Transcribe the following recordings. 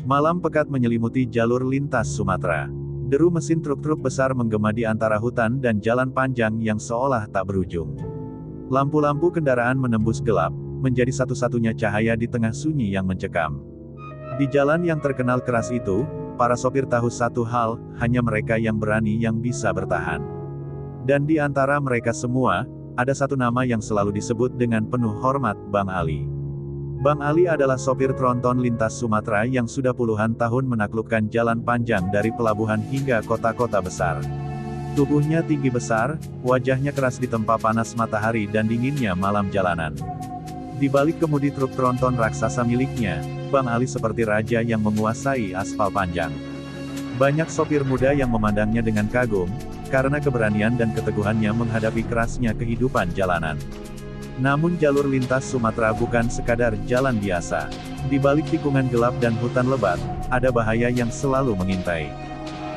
Malam pekat menyelimuti jalur lintas Sumatera. Deru mesin truk-truk besar menggema di antara hutan dan jalan panjang yang seolah tak berujung. Lampu-lampu kendaraan menembus gelap, menjadi satu-satunya cahaya di tengah sunyi yang mencekam. Di jalan yang terkenal keras itu, para sopir tahu satu hal, hanya mereka yang berani yang bisa bertahan. Dan di antara mereka semua, ada satu nama yang selalu disebut dengan penuh hormat, Bang Ali. Bang Ali adalah sopir tronton lintas Sumatera yang sudah puluhan tahun menaklukkan jalan panjang dari pelabuhan hingga kota-kota besar. Tubuhnya tinggi besar, wajahnya keras ditempa panas matahari dan dinginnya malam jalanan. Di balik kemudi truk tronton raksasa miliknya, Bang Ali seperti raja yang menguasai aspal panjang. Banyak sopir muda yang memandangnya dengan kagum, karena keberanian dan keteguhannya menghadapi kerasnya kehidupan jalanan. Namun jalur lintas Sumatera bukan sekadar jalan biasa. Di balik tikungan gelap dan hutan lebat, ada bahaya yang selalu mengintai.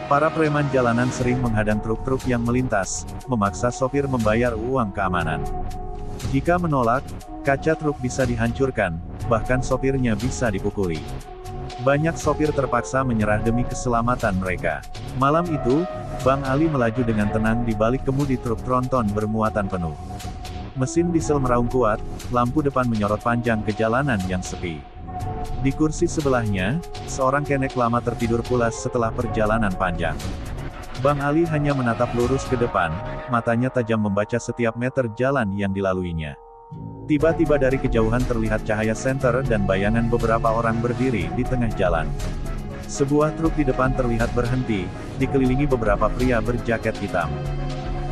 Para preman jalanan sering menghadang truk-truk yang melintas, memaksa sopir membayar uang keamanan. Jika menolak, kaca truk bisa dihancurkan, bahkan sopirnya bisa dipukuli. Banyak sopir terpaksa menyerah demi keselamatan mereka. Malam itu, Bang Ali melaju dengan tenang di balik kemudi truk tronton bermuatan penuh. Mesin diesel meraung kuat, lampu depan menyorot panjang ke jalanan yang sepi. Di kursi sebelahnya, seorang kenek lama tertidur pulas setelah perjalanan panjang. Bang Ali hanya menatap lurus ke depan, matanya tajam membaca setiap meter jalan yang dilaluinya. Tiba-tiba dari kejauhan terlihat cahaya senter dan bayangan beberapa orang berdiri di tengah jalan. Sebuah truk di depan terlihat berhenti, dikelilingi beberapa pria berjaket hitam.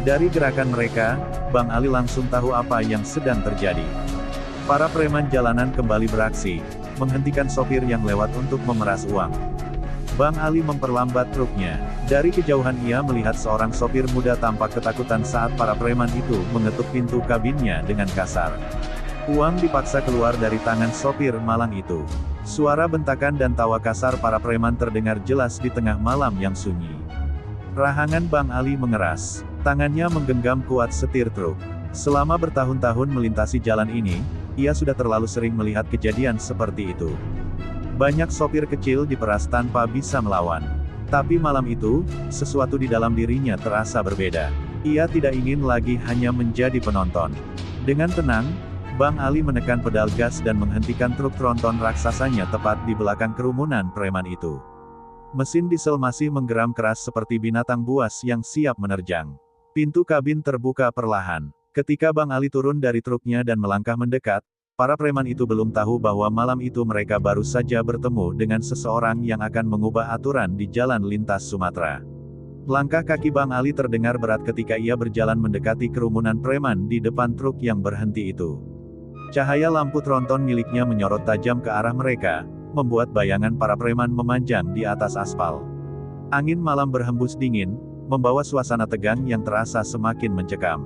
Dari gerakan mereka, Bang Ali langsung tahu apa yang sedang terjadi. Para preman jalanan kembali beraksi, menghentikan sopir yang lewat untuk memeras uang. Bang Ali memperlambat truknya. Dari kejauhan ia melihat seorang sopir muda tampak ketakutan saat para preman itu mengetuk pintu kabinnya dengan kasar. Uang dipaksa keluar dari tangan sopir malang itu. Suara bentakan dan tawa kasar para preman terdengar jelas di tengah malam yang sunyi. Rahangan Bang Ali mengeras. Tangannya menggenggam kuat setir truk. Selama bertahun-tahun melintasi jalan ini, ia sudah terlalu sering melihat kejadian seperti itu. Banyak sopir kecil diperas tanpa bisa melawan. Tapi malam itu, sesuatu di dalam dirinya terasa berbeda. Ia tidak ingin lagi hanya menjadi penonton. Dengan tenang, Bang Ali menekan pedal gas dan menghentikan truk tronton raksasanya tepat di belakang kerumunan preman itu. Mesin diesel masih menggeram keras seperti binatang buas yang siap menerjang. Pintu kabin terbuka perlahan. Ketika Bang Ali turun dari truknya dan melangkah mendekat, para preman itu belum tahu bahwa malam itu mereka baru saja bertemu dengan seseorang yang akan mengubah aturan di jalan lintas Sumatera. Langkah kaki Bang Ali terdengar berat ketika ia berjalan mendekati kerumunan preman di depan truk yang berhenti itu. Cahaya lampu tronton miliknya menyorot tajam ke arah mereka, membuat bayangan para preman memanjang di atas aspal. Angin malam berhembus dingin, membawa suasana tegang yang terasa semakin mencekam.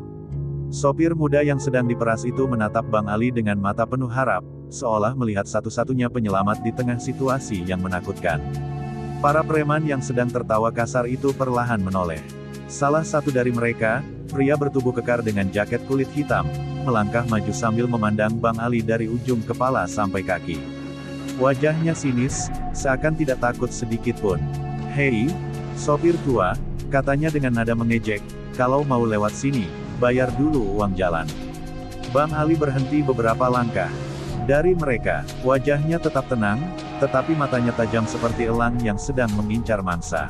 Sopir muda yang sedang diperas itu menatap Bang Ali dengan mata penuh harap, seolah melihat satu-satunya penyelamat di tengah situasi yang menakutkan. Para preman yang sedang tertawa kasar itu perlahan menoleh. Salah satu dari mereka, pria bertubuh kekar dengan jaket kulit hitam, melangkah maju sambil memandang Bang Ali dari ujung kepala sampai kaki. Wajahnya sinis, seakan tidak takut sedikit pun. "Hei, sopir tua," katanya dengan nada mengejek, "kalau mau lewat sini, bayar dulu uang jalan." Bang Ali berhenti beberapa langkah. Dari mereka, wajahnya tetap tenang, tetapi matanya tajam seperti elang yang sedang mengincar mangsa.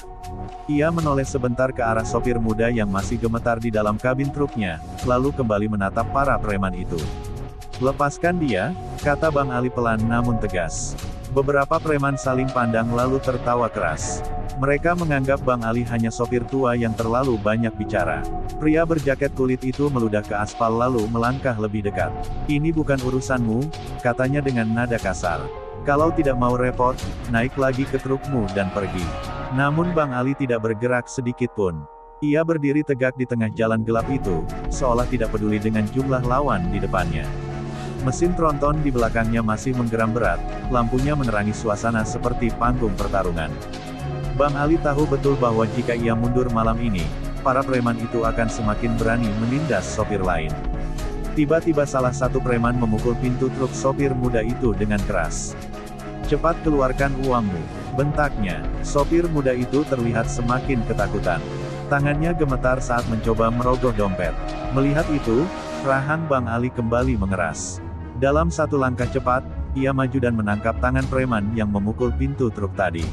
Ia menoleh sebentar ke arah sopir muda yang masih gemetar di dalam kabin truknya, lalu kembali menatap para preman itu. "Lepaskan dia," kata Bang Ali pelan namun tegas. Beberapa preman saling pandang lalu tertawa keras. Mereka menganggap Bang Ali hanya sopir tua yang terlalu banyak bicara. Pria berjaket kulit itu meludah ke aspal lalu melangkah lebih dekat. "Ini bukan urusanmu," katanya dengan nada kasar. "Kalau tidak mau repot, naik lagi ke trukmu dan pergi." Namun Bang Ali tidak bergerak sedikit pun. Ia berdiri tegak di tengah jalan gelap itu, seolah tidak peduli dengan jumlah lawan di depannya. Mesin tronton di belakangnya masih menggeram berat, lampunya menerangi suasana seperti panggung pertarungan. Bang Ali tahu betul bahwa jika ia mundur malam ini, para preman itu akan semakin berani menindas sopir lain. Tiba-tiba salah satu preman memukul pintu truk sopir muda itu dengan keras. "Cepat keluarkan uangmu," bentaknya. Sopir muda itu terlihat semakin ketakutan. Tangannya gemetar saat mencoba merogoh dompet. Melihat itu, rahang Bang Ali kembali mengeras. Dalam satu langkah cepat, ia maju dan menangkap tangan preman yang memukul pintu truk tadi.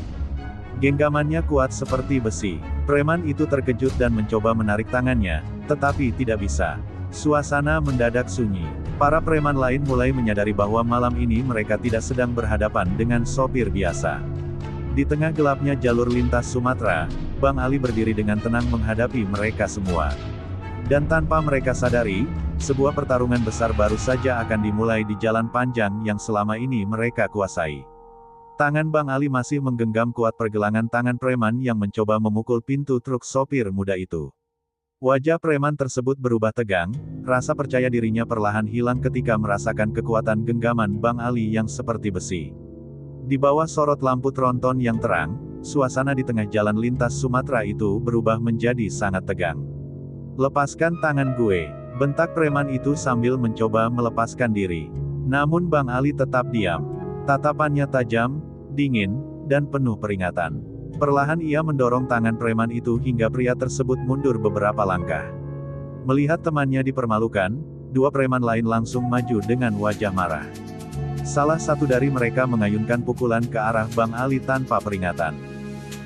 Genggamannya kuat seperti besi. Preman itu terkejut dan mencoba menarik tangannya, tetapi tidak bisa. Suasana mendadak sunyi. Para preman lain mulai menyadari bahwa malam ini mereka tidak sedang berhadapan dengan sopir biasa. Di tengah gelapnya jalur lintas Sumatera, Bang Ali berdiri dengan tenang menghadapi mereka semua. Dan tanpa mereka sadari, sebuah pertarungan besar baru saja akan dimulai di jalan panjang yang selama ini mereka kuasai. Tangan Bang Ali masih menggenggam kuat pergelangan tangan preman yang mencoba memukul pintu truk sopir muda itu. Wajah preman tersebut berubah tegang, rasa percaya dirinya perlahan hilang ketika merasakan kekuatan genggaman Bang Ali yang seperti besi. Di bawah sorot lampu tronton yang terang, suasana di tengah jalan lintas Sumatera itu berubah menjadi sangat tegang. "Lepaskan tangan gue," bentak preman itu sambil mencoba melepaskan diri. Namun Bang Ali tetap diam. Tatapannya tajam, dingin, dan penuh peringatan. Perlahan ia mendorong tangan preman itu hingga pria tersebut mundur beberapa langkah. Melihat temannya dipermalukan, dua preman lain langsung maju dengan wajah marah. Salah satu dari mereka mengayunkan pukulan ke arah Bang Ali tanpa peringatan.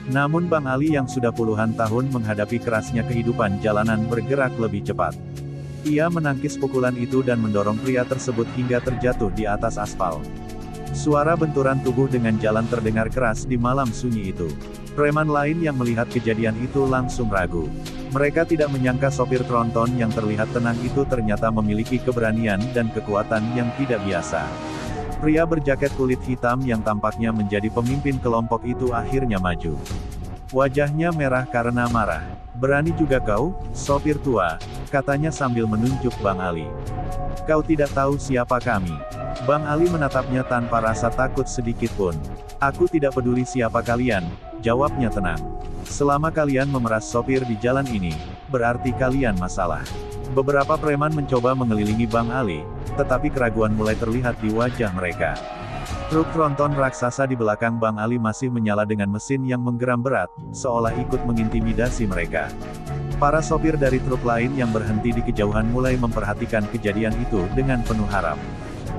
Namun Bang Ali yang sudah puluhan tahun menghadapi kerasnya kehidupan jalanan bergerak lebih cepat. Ia menangkis pukulan itu dan mendorong pria tersebut hingga terjatuh di atas aspal. Suara benturan tubuh dengan jalan terdengar keras di malam sunyi itu. Preman lain yang melihat kejadian itu langsung ragu. Mereka tidak menyangka sopir tronton yang terlihat tenang itu ternyata memiliki keberanian dan kekuatan yang tidak biasa. Pria berjaket kulit hitam yang tampaknya menjadi pemimpin kelompok itu akhirnya maju. Wajahnya merah karena marah. "Berani juga kau, sopir tua," katanya sambil menunjuk Bang Ali. "Kau tidak tahu siapa kami." Bang Ali menatapnya tanpa rasa takut sedikit pun. "Aku tidak peduli siapa kalian," jawabnya tenang. "Selama kalian memeras sopir di jalan ini, berarti kalian masalah." Beberapa preman mencoba mengelilingi Bang Ali, tetapi keraguan mulai terlihat di wajah mereka. Truk tronton raksasa di belakang Bang Ali masih menyala dengan mesin yang menggeram berat, seolah ikut mengintimidasi mereka. Para sopir dari truk lain yang berhenti di kejauhan mulai memperhatikan kejadian itu dengan penuh harap.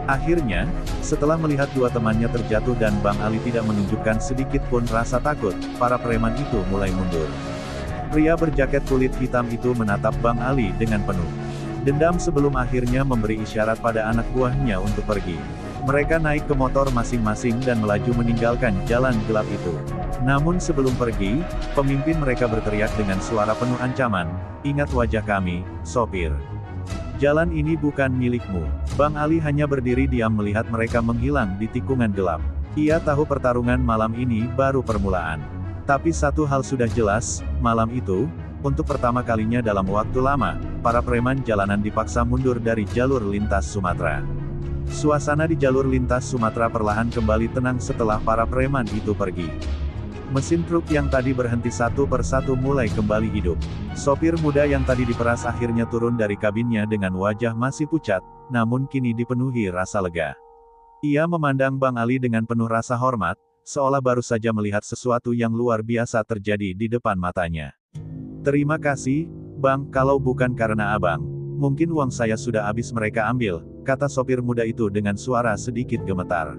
Akhirnya, setelah melihat dua temannya terjatuh dan Bang Ali tidak menunjukkan sedikit pun rasa takut, para preman itu mulai mundur. Pria berjaket kulit hitam itu menatap Bang Ali dengan penuh dendam sebelum akhirnya memberi isyarat pada anak buahnya untuk pergi. Mereka naik ke motor masing-masing dan melaju meninggalkan jalan gelap itu. Namun sebelum pergi, pemimpin mereka berteriak dengan suara penuh ancaman, "Ingat wajah kami, sopir. Jalan ini bukan milikmu." Bang Ali hanya berdiri diam melihat mereka menghilang di tikungan gelap. Ia tahu pertarungan malam ini baru permulaan. Tapi satu hal sudah jelas, malam itu, untuk pertama kalinya dalam waktu lama, para preman jalanan dipaksa mundur dari jalur lintas Sumatera. Suasana di jalur lintas Sumatera perlahan kembali tenang setelah para preman itu pergi. Mesin truk yang tadi berhenti satu persatu mulai kembali hidup. Sopir muda yang tadi diperas akhirnya turun dari kabinnya dengan wajah masih pucat, namun kini dipenuhi rasa lega. Ia memandang Bang Ali dengan penuh rasa hormat, seolah baru saja melihat sesuatu yang luar biasa terjadi di depan matanya. "Terima kasih, Bang, kalau bukan karena Abang, mungkin uang saya sudah habis mereka ambil," kata sopir muda itu dengan suara sedikit gemetar.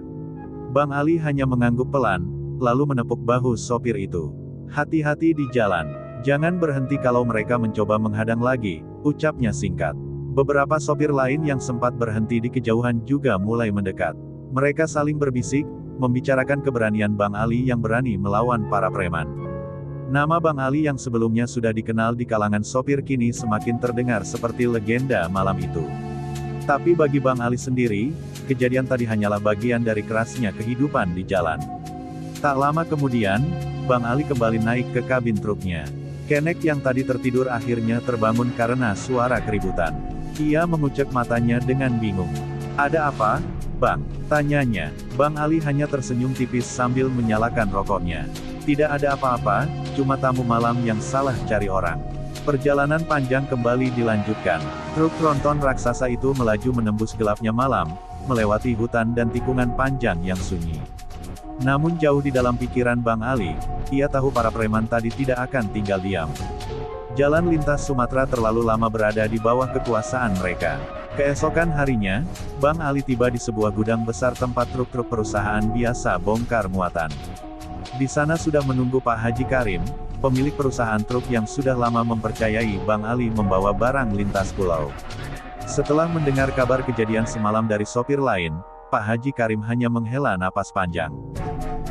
Bang Ali hanya mengangguk pelan, lalu menepuk bahu sopir itu. "Hati-hati di jalan. Jangan berhenti kalau mereka mencoba menghadang lagi," ucapnya singkat. Beberapa sopir lain yang sempat berhenti di kejauhan juga mulai mendekat. Mereka saling berbisik, membicarakan keberanian Bang Ali yang berani melawan para preman. Nama Bang Ali yang sebelumnya sudah dikenal di kalangan sopir kini semakin terdengar seperti legenda malam itu. Tapi bagi Bang Ali sendiri, kejadian tadi hanyalah bagian dari kerasnya kehidupan di jalan. Tak lama kemudian, Bang Ali kembali naik ke kabin truknya. Kenek yang tadi tertidur akhirnya terbangun karena suara keributan. Ia mengucek matanya dengan bingung. "Ada apa, Bang?" tanyanya. Bang Ali hanya tersenyum tipis sambil menyalakan rokoknya. "Tidak ada apa-apa, cuma tamu malam yang salah cari orang." Perjalanan panjang kembali dilanjutkan. Truk tronton raksasa itu melaju menembus gelapnya malam, melewati hutan dan tikungan panjang yang sunyi. Namun jauh di dalam pikiran Bang Ali, ia tahu para preman tadi tidak akan tinggal diam. Jalan lintas Sumatera terlalu lama berada di bawah kekuasaan mereka. Keesokan harinya, Bang Ali tiba di sebuah gudang besar tempat truk-truk perusahaan biasa bongkar muatan. Di sana sudah menunggu Pak Haji Karim, pemilik perusahaan truk yang sudah lama mempercayai Bang Ali membawa barang lintas pulau. Setelah mendengar kabar kejadian semalam dari sopir lain, Pak Haji Karim hanya menghela napas panjang.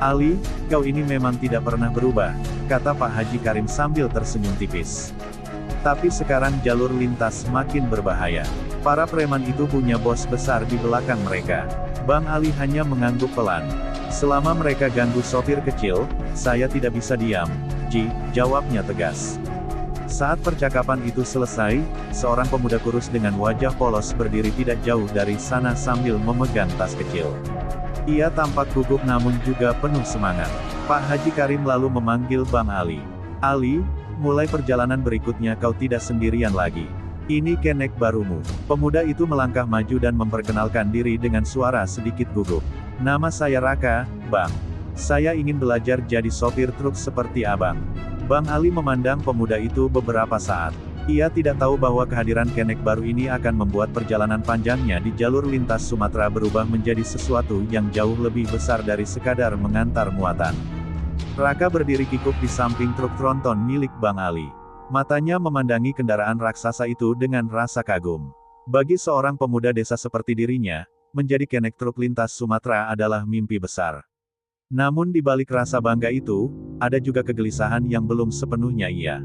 "Ali, kau ini memang tidak pernah berubah," kata Pak Haji Karim sambil tersenyum tipis. "Tapi sekarang jalur lintas makin berbahaya. Para preman itu punya bos besar di belakang mereka." Bang Ali hanya mengangguk pelan. "Selama mereka ganggu sopir kecil, saya tidak bisa diam, Ji," jawabnya tegas. Saat percakapan itu selesai, seorang pemuda kurus dengan wajah polos berdiri tidak jauh dari sana sambil memegang tas kecil. Ia tampak gugup namun juga penuh semangat. Pak Haji Karim lalu memanggil Bang Ali. "Ali, mulai perjalanan berikutnya kau tidak sendirian lagi. Ini kenek barumu." Pemuda itu melangkah maju dan memperkenalkan diri dengan suara sedikit gugup. "Nama saya Raka, Bang. Saya ingin belajar jadi sopir truk seperti abang." Bang Ali memandang pemuda itu beberapa saat. Ia tidak tahu bahwa kehadiran kenek baru ini akan membuat perjalanan panjangnya di jalur lintas Sumatera berubah menjadi sesuatu yang jauh lebih besar dari sekadar mengantar muatan. Raka berdiri kikuk di samping truk tronton milik Bang Ali. Matanya memandangi kendaraan raksasa itu dengan rasa kagum. Bagi seorang pemuda desa seperti dirinya, menjadi kenek truk lintas Sumatera adalah mimpi besar. Namun di balik rasa bangga itu, ada juga kegelisahan yang belum sepenuhnya ia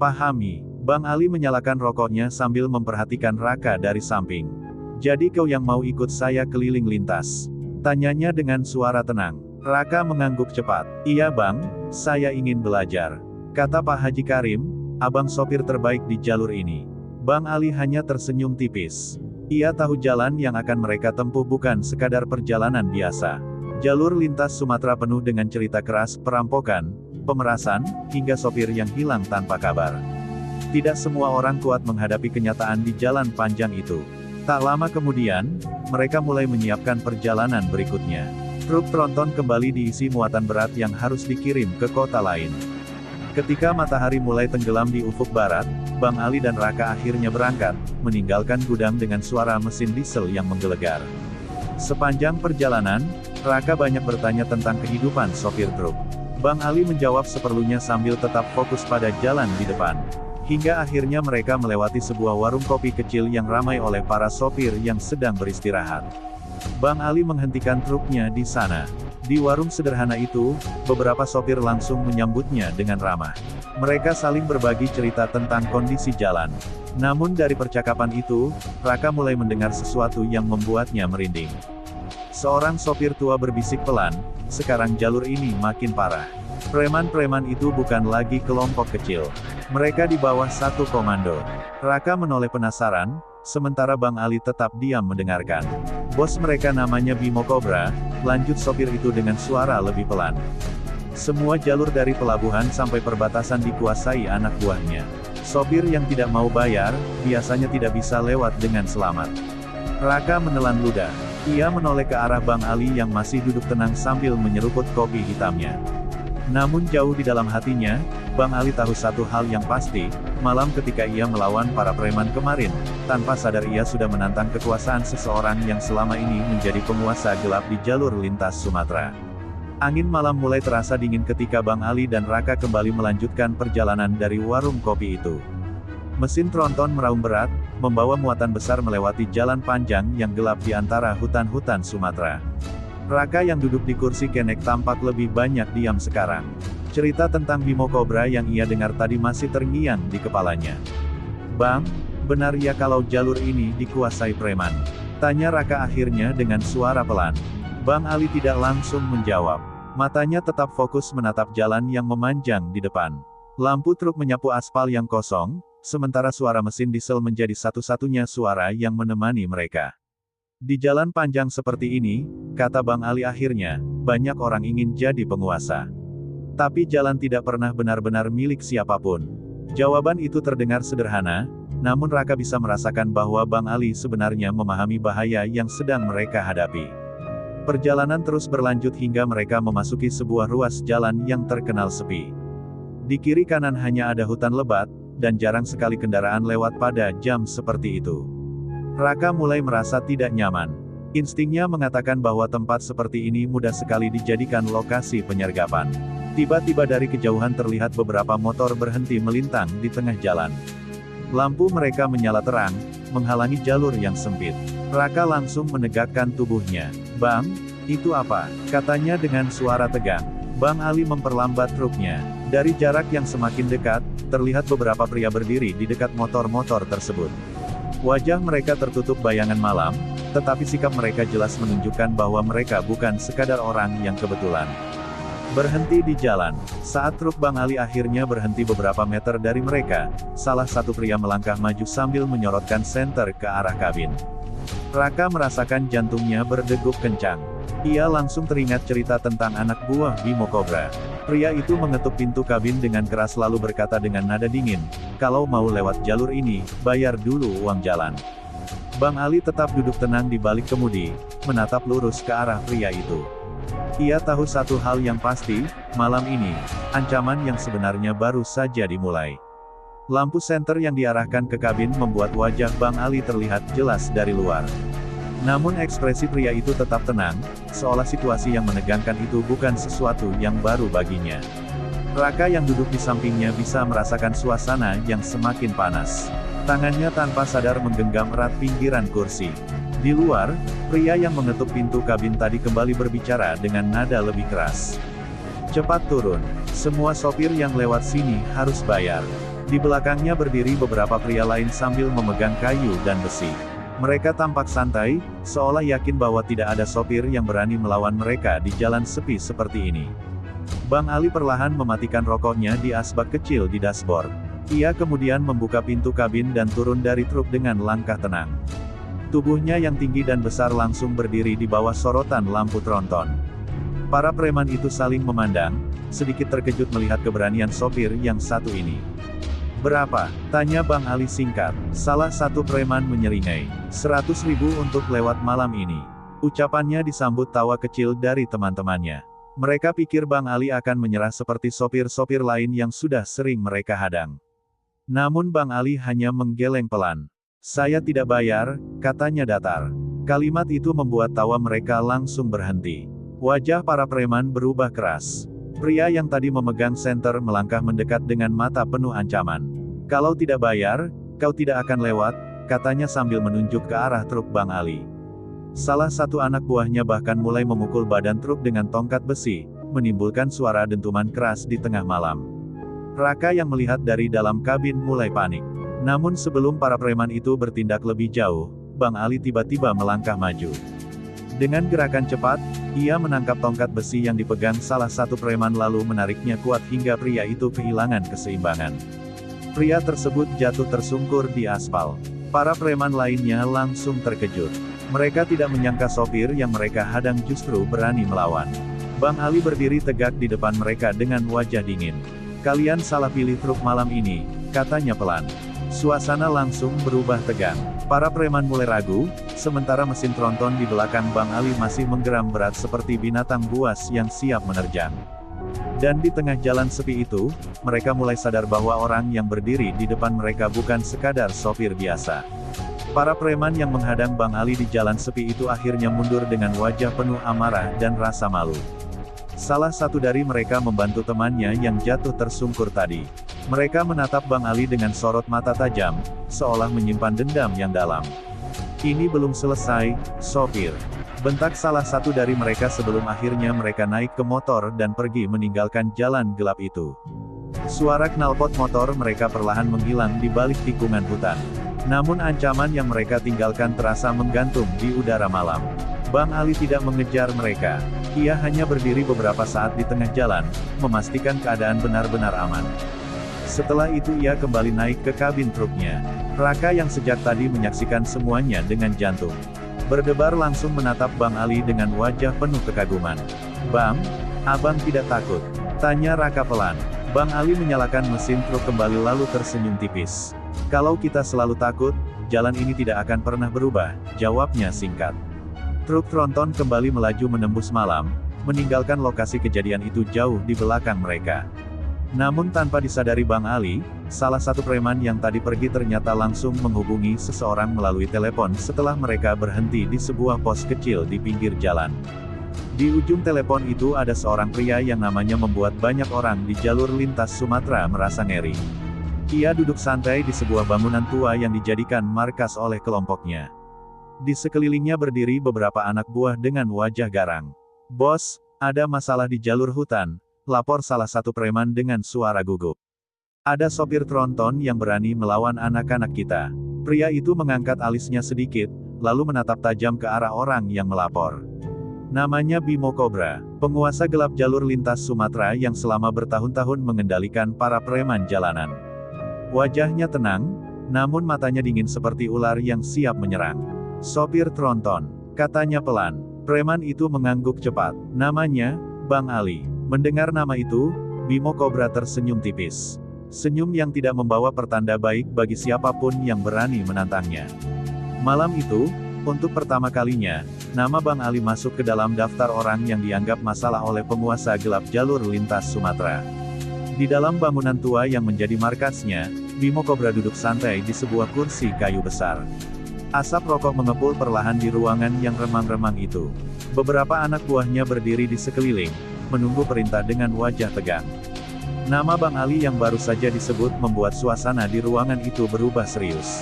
pahami. Bang Ali menyalakan rokoknya sambil memperhatikan Raka dari samping. "Jadi kau yang mau ikut saya keliling lintas?" tanyanya dengan suara tenang. Raka mengangguk cepat. "Iya Bang, saya ingin belajar," kata Pak Haji Karim, "abang sopir terbaik di jalur ini." Bang Ali hanya tersenyum tipis. Ia tahu jalan yang akan mereka tempuh bukan sekadar perjalanan biasa. Jalur lintas Sumatera penuh dengan cerita keras, perampokan, pemerasan, hingga sopir yang hilang tanpa kabar. Tidak semua orang kuat menghadapi kenyataan di jalan panjang itu. Tak lama kemudian, mereka mulai menyiapkan perjalanan berikutnya. Truk tronton kembali diisi muatan berat yang harus dikirim ke kota lain. Ketika matahari mulai tenggelam di ufuk barat, Bang Ali dan Raka akhirnya berangkat, meninggalkan gudang dengan suara mesin diesel yang menggelegar. Sepanjang perjalanan, Raka banyak bertanya tentang kehidupan sopir truk. Bang Ali menjawab seperlunya sambil tetap fokus pada jalan di depan. Hingga akhirnya mereka melewati sebuah warung kopi kecil yang ramai oleh para sopir yang sedang beristirahat. Bang Ali menghentikan truknya di sana. Di warung sederhana itu, beberapa sopir langsung menyambutnya dengan ramah. Mereka saling berbagi cerita tentang kondisi jalan. Namun dari percakapan itu, Raka mulai mendengar sesuatu yang membuatnya merinding. Seorang sopir tua berbisik pelan, "Sekarang jalur ini makin parah. Preman-preman itu bukan lagi kelompok kecil. Mereka di bawah satu komando." Raka menoleh penasaran, sementara Bang Ali tetap diam mendengarkan. "Bos mereka namanya Bimo Cobra," lanjut sopir itu dengan suara lebih pelan. "Semua jalur dari pelabuhan sampai perbatasan dikuasai anak buahnya. Sopir yang tidak mau bayar, biasanya tidak bisa lewat dengan selamat." Raka menelan ludah. Ia menoleh ke arah Bang Ali yang masih duduk tenang sambil menyeruput kopi hitamnya. Namun jauh di dalam hatinya, Bang Ali tahu satu hal yang pasti, malam ketika ia melawan para preman kemarin, tanpa sadar ia sudah menantang kekuasaan seseorang yang selama ini menjadi penguasa gelap di jalur lintas Sumatera. Angin malam mulai terasa dingin ketika Bang Ali dan Raka kembali melanjutkan perjalanan dari warung kopi itu. Mesin tronton meraung berat, membawa muatan besar melewati jalan panjang yang gelap di antara hutan-hutan Sumatera. Raka yang duduk di kursi kenek tampak lebih banyak diam sekarang. Cerita tentang Bimo Cobra yang ia dengar tadi masih terngiang di kepalanya. "Bang, benar ya kalau jalur ini dikuasai preman?" tanya Raka akhirnya dengan suara pelan. Bang Ali tidak langsung menjawab. Matanya tetap fokus menatap jalan yang memanjang di depan. Lampu truk menyapu aspal yang kosong, sementara suara mesin diesel menjadi satu-satunya suara yang menemani mereka. "Di jalan panjang seperti ini," kata Bang Ali akhirnya, "banyak orang ingin jadi penguasa. Tapi jalan tidak pernah benar-benar milik siapapun." Jawaban itu terdengar sederhana, namun Raka bisa merasakan bahwa Bang Ali sebenarnya memahami bahaya yang sedang mereka hadapi. Perjalanan terus berlanjut hingga mereka memasuki sebuah ruas jalan yang terkenal sepi. Di kiri kanan hanya ada hutan lebat, dan jarang sekali kendaraan lewat pada jam seperti itu. Raka mulai merasa tidak nyaman. Instingnya mengatakan bahwa tempat seperti ini mudah sekali dijadikan lokasi penyergapan. Tiba-tiba dari kejauhan terlihat beberapa motor berhenti melintang di tengah jalan. Lampu mereka menyala terang, menghalangi jalur yang sempit. Raka langsung menegakkan tubuhnya. "Bang, itu apa?" katanya dengan suara tegang. Bang Ali memperlambat truknya. Dari jarak yang semakin dekat, terlihat beberapa pria berdiri di dekat motor-motor tersebut. Wajah mereka tertutup bayangan malam, tetapi sikap mereka jelas menunjukkan bahwa mereka bukan sekadar orang yang kebetulan berhenti di jalan. Saat truk Bang Ali akhirnya berhenti beberapa meter dari mereka, salah satu pria melangkah maju sambil menyorotkan senter ke arah kabin. Raka merasakan jantungnya berdegup kencang. Ia langsung teringat cerita tentang anak buah Bimo Cobra. Pria itu mengetuk pintu kabin dengan keras lalu berkata dengan nada dingin, "Kalau mau lewat jalur ini, bayar dulu uang jalan." Bang Ali tetap duduk tenang di balik kemudi, menatap lurus ke arah pria itu. Ia tahu satu hal yang pasti, malam ini, ancaman yang sebenarnya baru saja dimulai. Lampu senter yang diarahkan ke kabin membuat wajah Bang Ali terlihat jelas dari luar. Namun ekspresi pria itu tetap tenang, seolah situasi yang menegangkan itu bukan sesuatu yang baru baginya. Raka yang duduk di sampingnya bisa merasakan suasana yang semakin panas. Tangannya tanpa sadar menggenggam erat pinggiran kursi. Di luar, pria yang mengetuk pintu kabin tadi kembali berbicara dengan nada lebih keras. "Cepat turun. Semua sopir yang lewat sini harus bayar." Di belakangnya berdiri beberapa pria lain sambil memegang kayu dan besi. Mereka tampak santai, seolah yakin bahwa tidak ada sopir yang berani melawan mereka di jalan sepi seperti ini. Bang Ali perlahan mematikan rokoknya di asbak kecil di dashboard. Ia kemudian membuka pintu kabin dan turun dari truk dengan langkah tenang. Tubuhnya yang tinggi dan besar langsung berdiri di bawah sorotan lampu tronton. Para preman itu saling memandang, sedikit terkejut melihat keberanian sopir yang satu ini. "Berapa?" tanya Bang Ali singkat. Salah satu preman menyeringai. 100.000 untuk lewat malam ini. Ucapannya disambut tawa kecil dari teman-temannya. Mereka pikir Bang Ali akan menyerah seperti sopir-sopir lain yang sudah sering mereka hadang. Namun Bang Ali hanya menggeleng pelan. "Saya tidak bayar," katanya datar. Kalimat itu membuat tawa mereka langsung berhenti. Wajah para preman berubah keras. Pria yang tadi memegang senter melangkah mendekat dengan mata penuh ancaman. "Kalau tidak bayar, kau tidak akan lewat," katanya sambil menunjuk ke arah truk Bang Ali. Salah satu anak buahnya bahkan mulai memukul badan truk dengan tongkat besi, menimbulkan suara dentuman keras di tengah malam. Raka yang melihat dari dalam kabin mulai panik. Namun sebelum para preman itu bertindak lebih jauh, Bang Ali tiba-tiba melangkah maju. Dengan gerakan cepat, ia menangkap tongkat besi yang dipegang salah satu preman lalu menariknya kuat hingga pria itu kehilangan keseimbangan. Pria tersebut jatuh tersungkur di aspal. Para preman lainnya langsung terkejut. Mereka tidak menyangka sopir yang mereka hadang justru berani melawan. Bang Ali berdiri tegak di depan mereka dengan wajah dingin. "Kalian salah pilih truk malam ini," katanya pelan. Suasana langsung berubah tegang. Para preman mulai ragu, sementara mesin tronton di belakang Bang Ali masih menggeram berat seperti binatang buas yang siap menerjang. Dan di tengah jalan sepi itu, mereka mulai sadar bahwa orang yang berdiri di depan mereka bukan sekadar sopir biasa. Para preman yang menghadang Bang Ali di jalan sepi itu akhirnya mundur dengan wajah penuh amarah dan rasa malu. Salah satu dari mereka membantu temannya yang jatuh tersungkur tadi. Mereka menatap Bang Ali dengan sorot mata tajam, seolah menyimpan dendam yang dalam. "Ini belum selesai, sopir," bentak salah satu dari mereka sebelum akhirnya mereka naik ke motor dan pergi meninggalkan jalan gelap itu. Suara knalpot motor mereka perlahan menghilang di balik tikungan hutan. Namun ancaman yang mereka tinggalkan terasa menggantung di udara malam. Bang Ali tidak mengejar mereka. Ia hanya berdiri beberapa saat di tengah jalan, memastikan keadaan benar-benar aman. Setelah itu ia kembali naik ke kabin truknya. Raka yang sejak tadi menyaksikan semuanya dengan jantung berdebar langsung menatap Bang Ali dengan wajah penuh kekaguman. "Bang, abang tidak takut?" tanya Raka pelan. Bang Ali menyalakan mesin truk kembali lalu tersenyum tipis. "Kalau kita selalu takut, jalan ini tidak akan pernah berubah," jawabnya singkat. Truk tronton kembali melaju menembus malam, meninggalkan lokasi kejadian itu jauh di belakang mereka. Namun tanpa disadari Bang Ali, salah satu preman yang tadi pergi ternyata langsung menghubungi seseorang melalui telepon setelah mereka berhenti di sebuah pos kecil di pinggir jalan. Di ujung telepon itu ada seorang pria yang namanya membuat banyak orang di jalur lintas Sumatera merasa ngeri. Ia duduk santai di sebuah bangunan tua yang dijadikan markas oleh kelompoknya. Di sekelilingnya berdiri beberapa anak buah dengan wajah garang. "Bos, ada masalah di jalur hutan," lapor salah satu preman dengan suara gugup. "Ada sopir tronton yang berani melawan anak-anak kita." Pria itu mengangkat alisnya sedikit, lalu menatap tajam ke arah orang yang melapor. Namanya Bimo Cobra, penguasa gelap jalur lintas Sumatera yang selama bertahun-tahun mengendalikan para preman jalanan. Wajahnya tenang, namun matanya dingin seperti ular yang siap menyerang. "Sopir tronton," katanya pelan. Preman itu mengangguk cepat. "Namanya, Bang Ali." Mendengar nama itu, Bimo Cobra tersenyum tipis. Senyum yang tidak membawa pertanda baik bagi siapapun yang berani menantangnya. Malam itu, untuk pertama kalinya, nama Bang Ali masuk ke dalam daftar orang yang dianggap masalah oleh penguasa gelap jalur lintas Sumatera. Di dalam bangunan tua yang menjadi markasnya, Bimo Cobra duduk santai di sebuah kursi kayu besar. Asap rokok mengepul perlahan di ruangan yang remang-remang itu. Beberapa anak buahnya berdiri di sekeliling, menunggu perintah dengan wajah tegang. Nama Bang Ali yang baru saja disebut membuat suasana di ruangan itu berubah serius.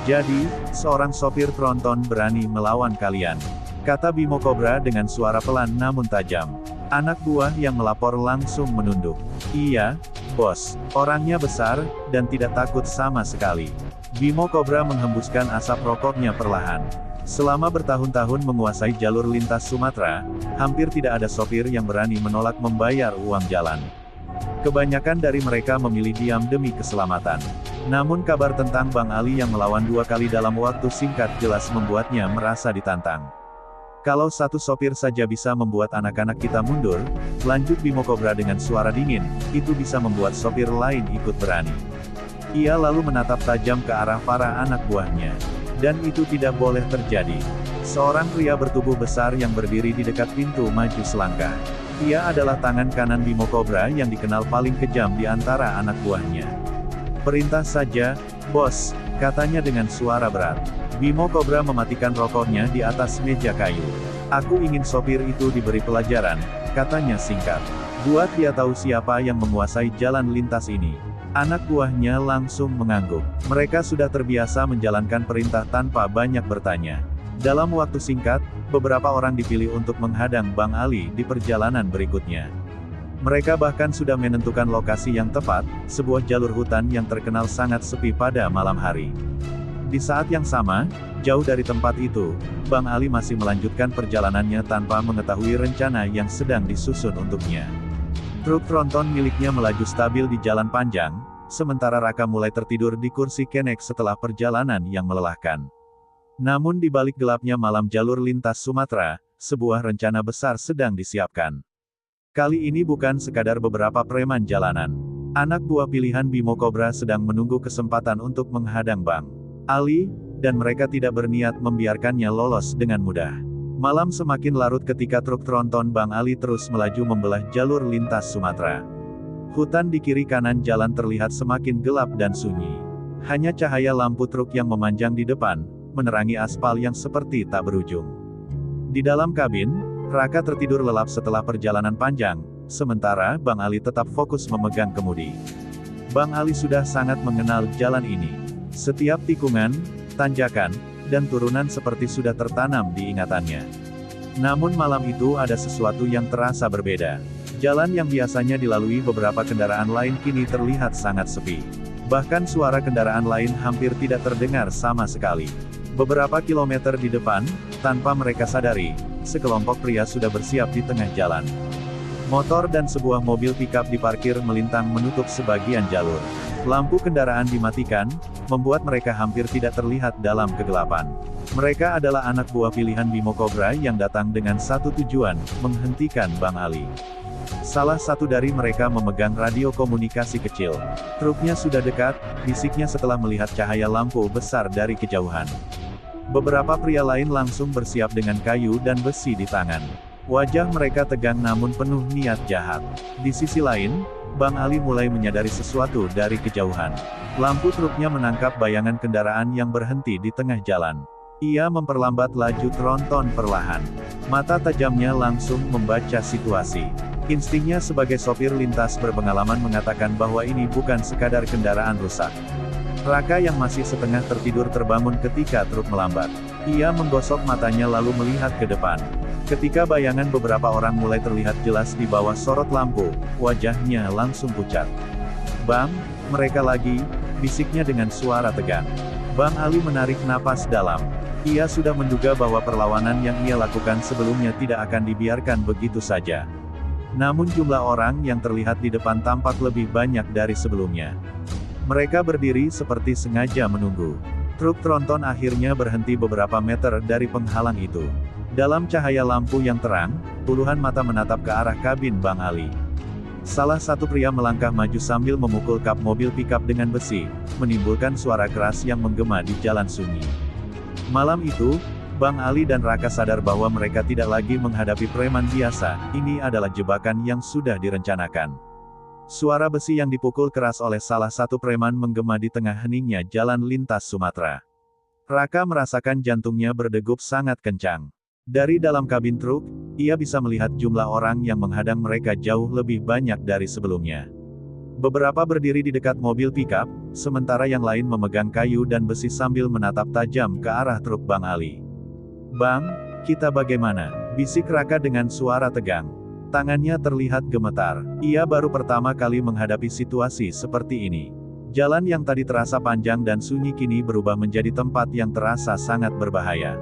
"Jadi, seorang sopir tronton berani melawan kalian," kata Bimo Cobra dengan suara pelan namun tajam. Anak buah yang melapor langsung menunduk. "Iya, bos, orangnya besar, dan tidak takut sama sekali." Bimo Cobra menghembuskan asap rokoknya perlahan. Selama bertahun-tahun menguasai jalur lintas Sumatera, hampir tidak ada sopir yang berani menolak membayar uang jalan. Kebanyakan dari mereka memilih diam demi keselamatan. Namun kabar tentang Bang Ali yang melawan 2 kali dalam waktu singkat jelas membuatnya merasa ditantang. "Kalau satu sopir saja bisa membuat anak-anak kita mundur," lanjut Bimo Cobra dengan suara dingin, "itu bisa membuat sopir lain ikut berani." Ia lalu menatap tajam ke arah para anak buahnya. "Dan itu tidak boleh terjadi." Seorang pria bertubuh besar yang berdiri di dekat pintu maju selangkah. Ia adalah tangan kanan Bimo Cobra yang dikenal paling kejam di antara anak buahnya. "Perintah saja, bos," katanya dengan suara berat. Bimo Cobra mematikan rokoknya di atas meja kayu. "Aku ingin sopir itu diberi pelajaran," katanya singkat. "Buat dia tahu siapa yang menguasai jalan lintas ini." Anak buahnya langsung mengangguk. Mereka sudah terbiasa menjalankan perintah tanpa banyak bertanya. Dalam waktu singkat, beberapa orang dipilih untuk menghadang Bang Ali di perjalanan berikutnya. Mereka bahkan sudah menentukan lokasi yang tepat, sebuah jalur hutan yang terkenal sangat sepi pada malam hari. Di saat yang sama, jauh dari tempat itu, Bang Ali masih melanjutkan perjalanannya tanpa mengetahui rencana yang sedang disusun untuknya. Truk tronton miliknya melaju stabil di jalan panjang, sementara Raka mulai tertidur di kursi kenek setelah perjalanan yang melelahkan. Namun di balik gelapnya malam jalur lintas Sumatera, sebuah rencana besar sedang disiapkan. Kali ini bukan sekadar beberapa preman jalanan. Anak buah pilihan Bimo Cobra sedang menunggu kesempatan untuk menghadang Bang Ali, dan mereka tidak berniat membiarkannya lolos dengan mudah. Malam semakin larut ketika truk tronton Bang Ali terus melaju membelah jalur lintas Sumatera. Hutan di kiri kanan jalan terlihat semakin gelap dan sunyi. Hanya cahaya lampu truk yang memanjang di depan, menerangi aspal yang seperti tak berujung. Di dalam kabin, Raka tertidur lelap setelah perjalanan panjang, sementara Bang Ali tetap fokus memegang kemudi. Bang Ali sudah sangat mengenal jalan ini. Setiap tikungan, tanjakan, dan turunan seperti sudah tertanam di ingatannya. Namun malam itu ada sesuatu yang terasa berbeda. Jalan yang biasanya dilalui beberapa kendaraan lain kini terlihat sangat sepi. Bahkan suara kendaraan lain hampir tidak terdengar sama sekali. Beberapa kilometer di depan, tanpa mereka sadari, sekelompok pria sudah bersiap di tengah jalan. Motor dan sebuah mobil pickup diparkir melintang menutup sebagian jalur. Lampu kendaraan dimatikan, membuat mereka hampir tidak terlihat dalam kegelapan. Mereka adalah anak buah pilihan Bimo Cobra yang datang dengan satu tujuan, menghentikan Bang Ali. Salah satu dari mereka memegang radio komunikasi kecil. "Truknya sudah dekat," bisiknya setelah melihat cahaya lampu besar dari kejauhan. Beberapa pria lain langsung bersiap dengan kayu dan besi di tangan. Wajah mereka tegang namun penuh niat jahat. Di sisi lain, Bang Ali mulai menyadari sesuatu dari kejauhan. Lampu truknya menangkap bayangan kendaraan yang berhenti di tengah jalan. Ia memperlambat laju tronton perlahan. Mata tajamnya langsung membaca situasi. Instingnya sebagai sopir lintas berpengalaman mengatakan bahwa ini bukan sekadar kendaraan rusak. Raka yang masih setengah tertidur terbangun ketika truk melambat. Ia menggosok matanya lalu melihat ke depan. Ketika bayangan beberapa orang mulai terlihat jelas di bawah sorot lampu, wajahnya langsung pucat. "Bang, mereka lagi," bisiknya dengan suara tegang. Bang Ali menarik napas dalam. Ia sudah menduga bahwa perlawanan yang ia lakukan sebelumnya tidak akan dibiarkan begitu saja. Namun jumlah orang yang terlihat di depan tampak lebih banyak dari sebelumnya. Mereka berdiri seperti sengaja menunggu. Truk tronton akhirnya berhenti beberapa meter dari penghalang itu. Dalam cahaya lampu yang terang, puluhan mata menatap ke arah kabin Bang Ali. Salah satu pria melangkah maju sambil memukul kap mobil pikap dengan besi, menimbulkan suara keras yang menggema di jalan sunyi. Malam itu, Bang Ali dan Raka sadar bahwa mereka tidak lagi menghadapi preman biasa, ini adalah jebakan yang sudah direncanakan. Suara besi yang dipukul keras oleh salah satu preman menggema di tengah heningnya jalan lintas Sumatera. Raka merasakan jantungnya berdegup sangat kencang. Dari dalam kabin truk, ia bisa melihat jumlah orang yang menghadang mereka jauh lebih banyak dari sebelumnya. Beberapa berdiri di dekat mobil pikap, sementara yang lain memegang kayu dan besi sambil menatap tajam ke arah truk Bang Ali. "Bang, kita bagaimana?" bisik Raka dengan suara tegang. Tangannya terlihat gemetar. Ia baru pertama kali menghadapi situasi seperti ini. Jalan yang tadi terasa panjang dan sunyi kini berubah menjadi tempat yang terasa sangat berbahaya.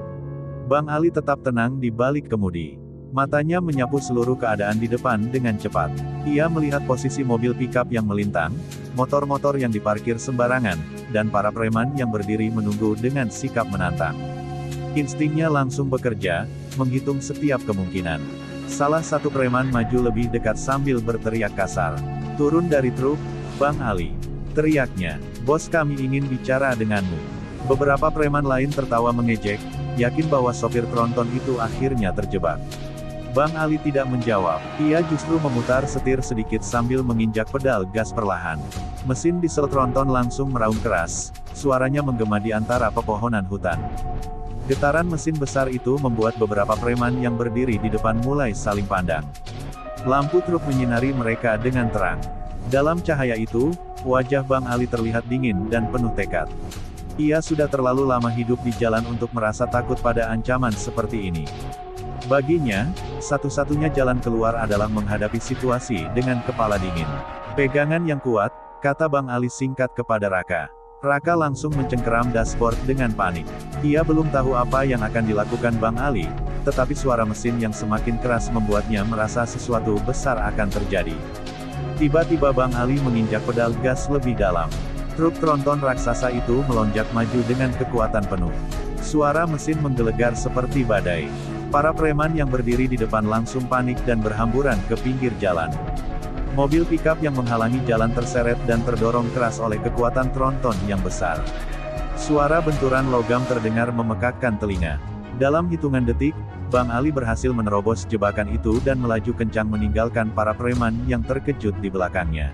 Bang Ali tetap tenang di balik kemudi. Matanya menyapu seluruh keadaan di depan dengan cepat. Ia melihat posisi mobil pikap yang melintang, motor-motor yang diparkir sembarangan, dan para preman yang berdiri menunggu dengan sikap menantang. Instingnya langsung bekerja, menghitung setiap kemungkinan. Salah satu preman maju lebih dekat sambil berteriak kasar. "Turun dari truk, Bang Ali!" teriaknya. "Bos kami ingin bicara denganmu." Beberapa preman lain tertawa mengejek, yakin bahwa sopir tronton itu akhirnya terjebak. Bang Ali tidak menjawab, ia justru memutar setir sedikit sambil menginjak pedal gas perlahan. Mesin diesel tronton langsung meraung keras, suaranya menggema di antara pepohonan hutan. Getaran mesin besar itu membuat beberapa preman yang berdiri di depan mulai saling pandang. Lampu truk menyinari mereka dengan terang. Dalam cahaya itu, wajah Bang Ali terlihat dingin dan penuh tekad. Ia sudah terlalu lama hidup di jalan untuk merasa takut pada ancaman seperti ini. Baginya, satu-satunya jalan keluar adalah menghadapi situasi dengan kepala dingin. "Pegangan yang kuat," kata Bang Ali singkat kepada Raka. Raka langsung mencengkeram dashboard dengan panik. Ia belum tahu apa yang akan dilakukan Bang Ali, tetapi suara mesin yang semakin keras membuatnya merasa sesuatu besar akan terjadi. Tiba-tiba Bang Ali menginjak pedal gas lebih dalam. Truk tronton raksasa itu melonjak maju dengan kekuatan penuh. Suara mesin menggelegar seperti badai. Para preman yang berdiri di depan langsung panik dan berhamburan ke pinggir jalan. Mobil pikap yang menghalangi jalan terseret dan terdorong keras oleh kekuatan tronton yang besar. Suara benturan logam terdengar memekakkan telinga. Dalam hitungan detik, Bang Ali berhasil menerobos jebakan itu dan melaju kencang meninggalkan para preman yang terkejut di belakangnya.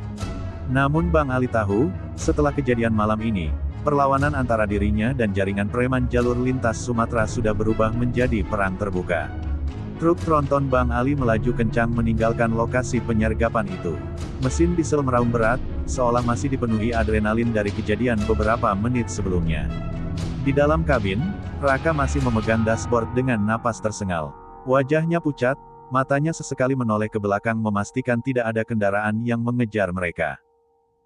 Namun Bang Ali tahu, setelah kejadian malam ini, perlawanan antara dirinya dan jaringan preman jalur lintas Sumatera sudah berubah menjadi perang terbuka. Truk tronton Bang Ali melaju kencang meninggalkan lokasi penyergapan itu. Mesin diesel meraung berat, seolah masih dipenuhi adrenalin dari kejadian beberapa menit sebelumnya. Di dalam kabin, Raka masih memegang dashboard dengan napas tersengal. Wajahnya pucat, matanya sesekali menoleh ke belakang memastikan tidak ada kendaraan yang mengejar mereka.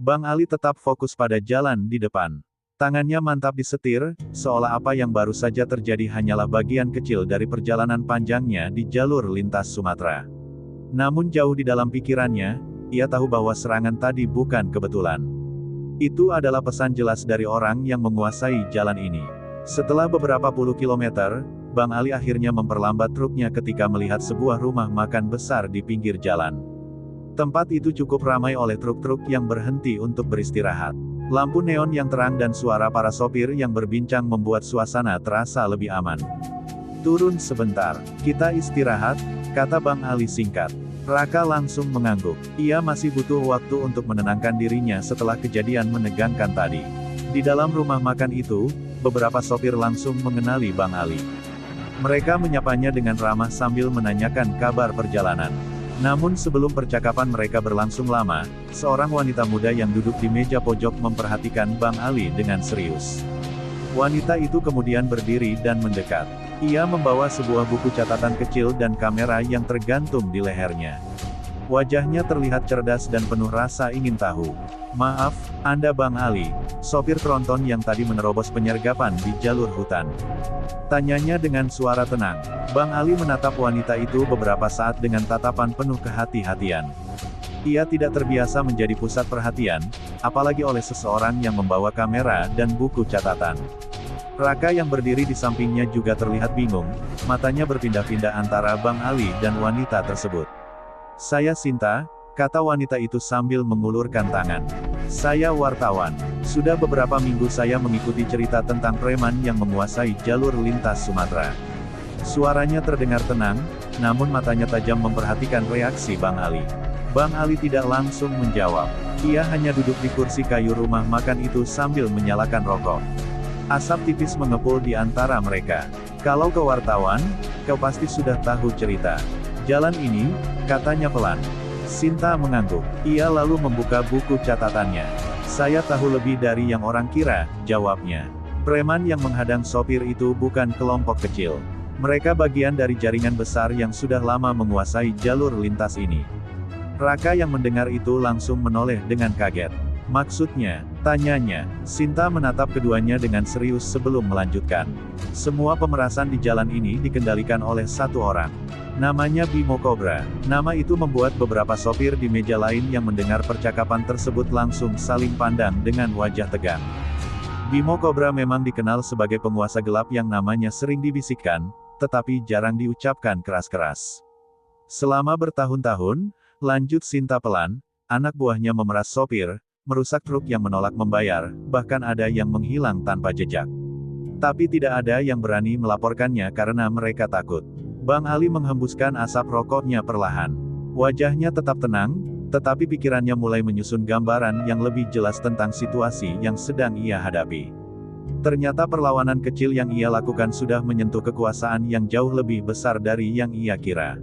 Bang Ali tetap fokus pada jalan di depan. Tangannya mantap di setir, seolah apa yang baru saja terjadi hanyalah bagian kecil dari perjalanan panjangnya di jalur lintas Sumatera. Namun jauh di dalam pikirannya, ia tahu bahwa serangan tadi bukan kebetulan. Itu adalah pesan jelas dari orang yang menguasai jalan ini. Setelah beberapa puluh kilometer, Bang Ali akhirnya memperlambat truknya ketika melihat sebuah rumah makan besar di pinggir jalan. Tempat itu cukup ramai oleh truk-truk yang berhenti untuk beristirahat. Lampu neon yang terang dan suara para sopir yang berbincang membuat suasana terasa lebih aman. "Turun sebentar, kita istirahat," kata Bang Ali singkat. Raka langsung mengangguk. Ia masih butuh waktu untuk menenangkan dirinya setelah kejadian menegangkan tadi. Di dalam rumah makan itu, beberapa sopir langsung mengenali Bang Ali. Mereka menyapanya dengan ramah sambil menanyakan kabar perjalanan. Namun sebelum percakapan mereka berlangsung lama, seorang wanita muda yang duduk di meja pojok memperhatikan Bang Ali dengan serius. Wanita itu kemudian berdiri dan mendekat. Ia membawa sebuah buku catatan kecil dan kamera yang tergantung di lehernya. Wajahnya terlihat cerdas dan penuh rasa ingin tahu. "Maaf, Anda Bang Ali, sopir tronton yang tadi menerobos penyergapan di jalur hutan?" tanyanya dengan suara tenang. Bang Ali menatap wanita itu beberapa saat dengan tatapan penuh kehati-hatian. Ia tidak terbiasa menjadi pusat perhatian, apalagi oleh seseorang yang membawa kamera dan buku catatan. Raka yang berdiri di sampingnya juga terlihat bingung, matanya berpindah-pindah antara Bang Ali dan wanita tersebut. "Saya Sinta," kata wanita itu sambil mengulurkan tangan. "Saya wartawan. Sudah beberapa minggu saya mengikuti cerita tentang preman yang menguasai jalur lintas Sumatera." Suaranya terdengar tenang, namun matanya tajam memperhatikan reaksi Bang Ali. Bang Ali tidak langsung menjawab. Ia hanya duduk di kursi kayu rumah makan itu sambil menyalakan rokok. Asap tipis mengepul di antara mereka. "Kalau ke wartawan, kau pasti sudah tahu cerita. Jalan ini," katanya pelan. Sinta mengangguk. Ia lalu membuka buku catatannya. "Saya tahu lebih dari yang orang kira," jawabnya. "Preman yang menghadang sopir itu bukan kelompok kecil. Mereka bagian dari jaringan besar yang sudah lama menguasai jalur lintas ini." Raka yang mendengar itu langsung menoleh dengan kaget. "Maksudnya?" tanyanya. Sinta menatap keduanya dengan serius sebelum melanjutkan. "Semua pemerasan di jalan ini dikendalikan oleh satu orang. Namanya Bimo Cobra." Nama itu membuat beberapa sopir di meja lain yang mendengar percakapan tersebut langsung saling pandang dengan wajah tegang. Bimo Cobra memang dikenal sebagai penguasa gelap yang namanya sering dibisikkan, tetapi jarang diucapkan keras-keras. "Selama bertahun-tahun," lanjut Sinta pelan, "anak buahnya memeras sopir, merusak truk yang menolak membayar, bahkan ada yang menghilang tanpa jejak. Tapi tidak ada yang berani melaporkannya karena mereka takut." Bang Ali menghembuskan asap rokoknya perlahan. Wajahnya tetap tenang, tetapi pikirannya mulai menyusun gambaran yang lebih jelas tentang situasi yang sedang ia hadapi. Ternyata perlawanan kecil yang ia lakukan sudah menyentuh kekuasaan yang jauh lebih besar dari yang ia kira.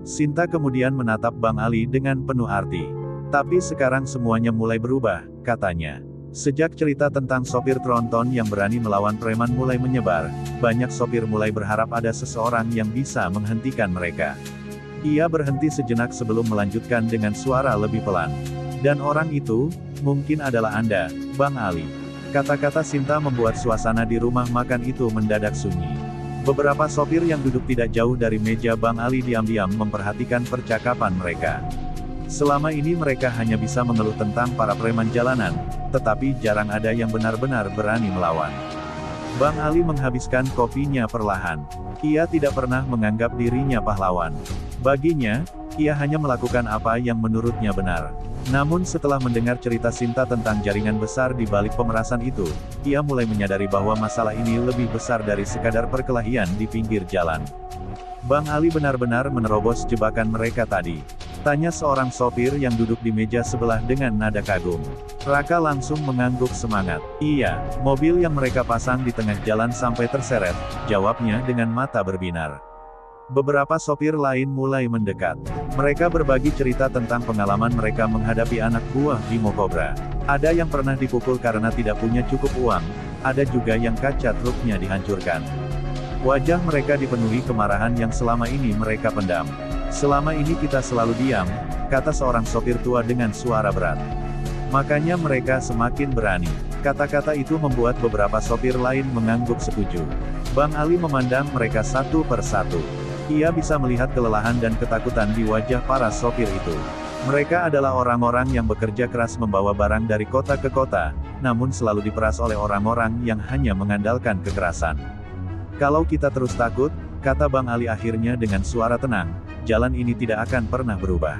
Sinta kemudian menatap Bang Ali dengan penuh arti. "Tapi sekarang semuanya mulai berubah," katanya. "Sejak cerita tentang sopir tronton yang berani melawan preman mulai menyebar, banyak sopir mulai berharap ada seseorang yang bisa menghentikan mereka." Ia berhenti sejenak sebelum melanjutkan dengan suara lebih pelan. "Dan orang itu, mungkin adalah Anda, Bang Ali." Kata-kata Sinta membuat suasana di rumah makan itu mendadak sunyi. Beberapa sopir yang duduk tidak jauh dari meja Bang Ali diam-diam memperhatikan percakapan mereka. Selama ini mereka hanya bisa mengeluh tentang para preman jalanan, tetapi jarang ada yang benar-benar berani melawan. Bang Ali menghabiskan kopinya perlahan. Ia tidak pernah menganggap dirinya pahlawan. Baginya, ia hanya melakukan apa yang menurutnya benar. Namun setelah mendengar cerita Sinta tentang jaringan besar di balik pemerasan itu, ia mulai menyadari bahwa masalah ini lebih besar dari sekadar perkelahian di pinggir jalan. "Bang Ali benar-benar menerobos jebakan mereka tadi?" tanya seorang sopir yang duduk di meja sebelah dengan nada kagum. Raka langsung mengangguk semangat. "Iya, mobil yang mereka pasang di tengah jalan sampai terseret," jawabnya dengan mata berbinar. Beberapa sopir lain mulai mendekat. Mereka berbagi cerita tentang pengalaman mereka menghadapi anak buah Bimo Cobra. Ada yang pernah dipukul karena tidak punya cukup uang, ada juga yang kaca truknya dihancurkan. Wajah mereka dipenuhi kemarahan yang selama ini mereka pendam. "Selama ini kita selalu diam," kata seorang sopir tua dengan suara berat. "Makanya mereka semakin berani." Kata-kata itu membuat beberapa sopir lain mengangguk setuju. Bang Ali memandang mereka satu per satu. Ia bisa melihat kelelahan dan ketakutan di wajah para sopir itu. Mereka adalah orang-orang yang bekerja keras membawa barang dari kota ke kota, namun selalu diperas oleh orang-orang yang hanya mengandalkan kekerasan. "Kalau kita terus takut," kata Bang Ali akhirnya dengan suara tenang, "jalan ini tidak akan pernah berubah."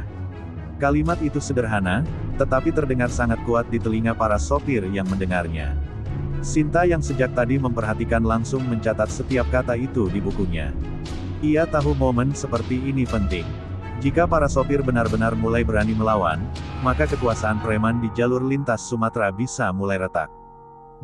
Kalimat itu sederhana, tetapi terdengar sangat kuat di telinga para sopir yang mendengarnya. Sinta yang sejak tadi memperhatikan langsung mencatat setiap kata itu di bukunya. Ia tahu momen seperti ini penting. Jika para sopir benar-benar mulai berani melawan, maka kekuasaan preman di jalur lintas Sumatera bisa mulai retak.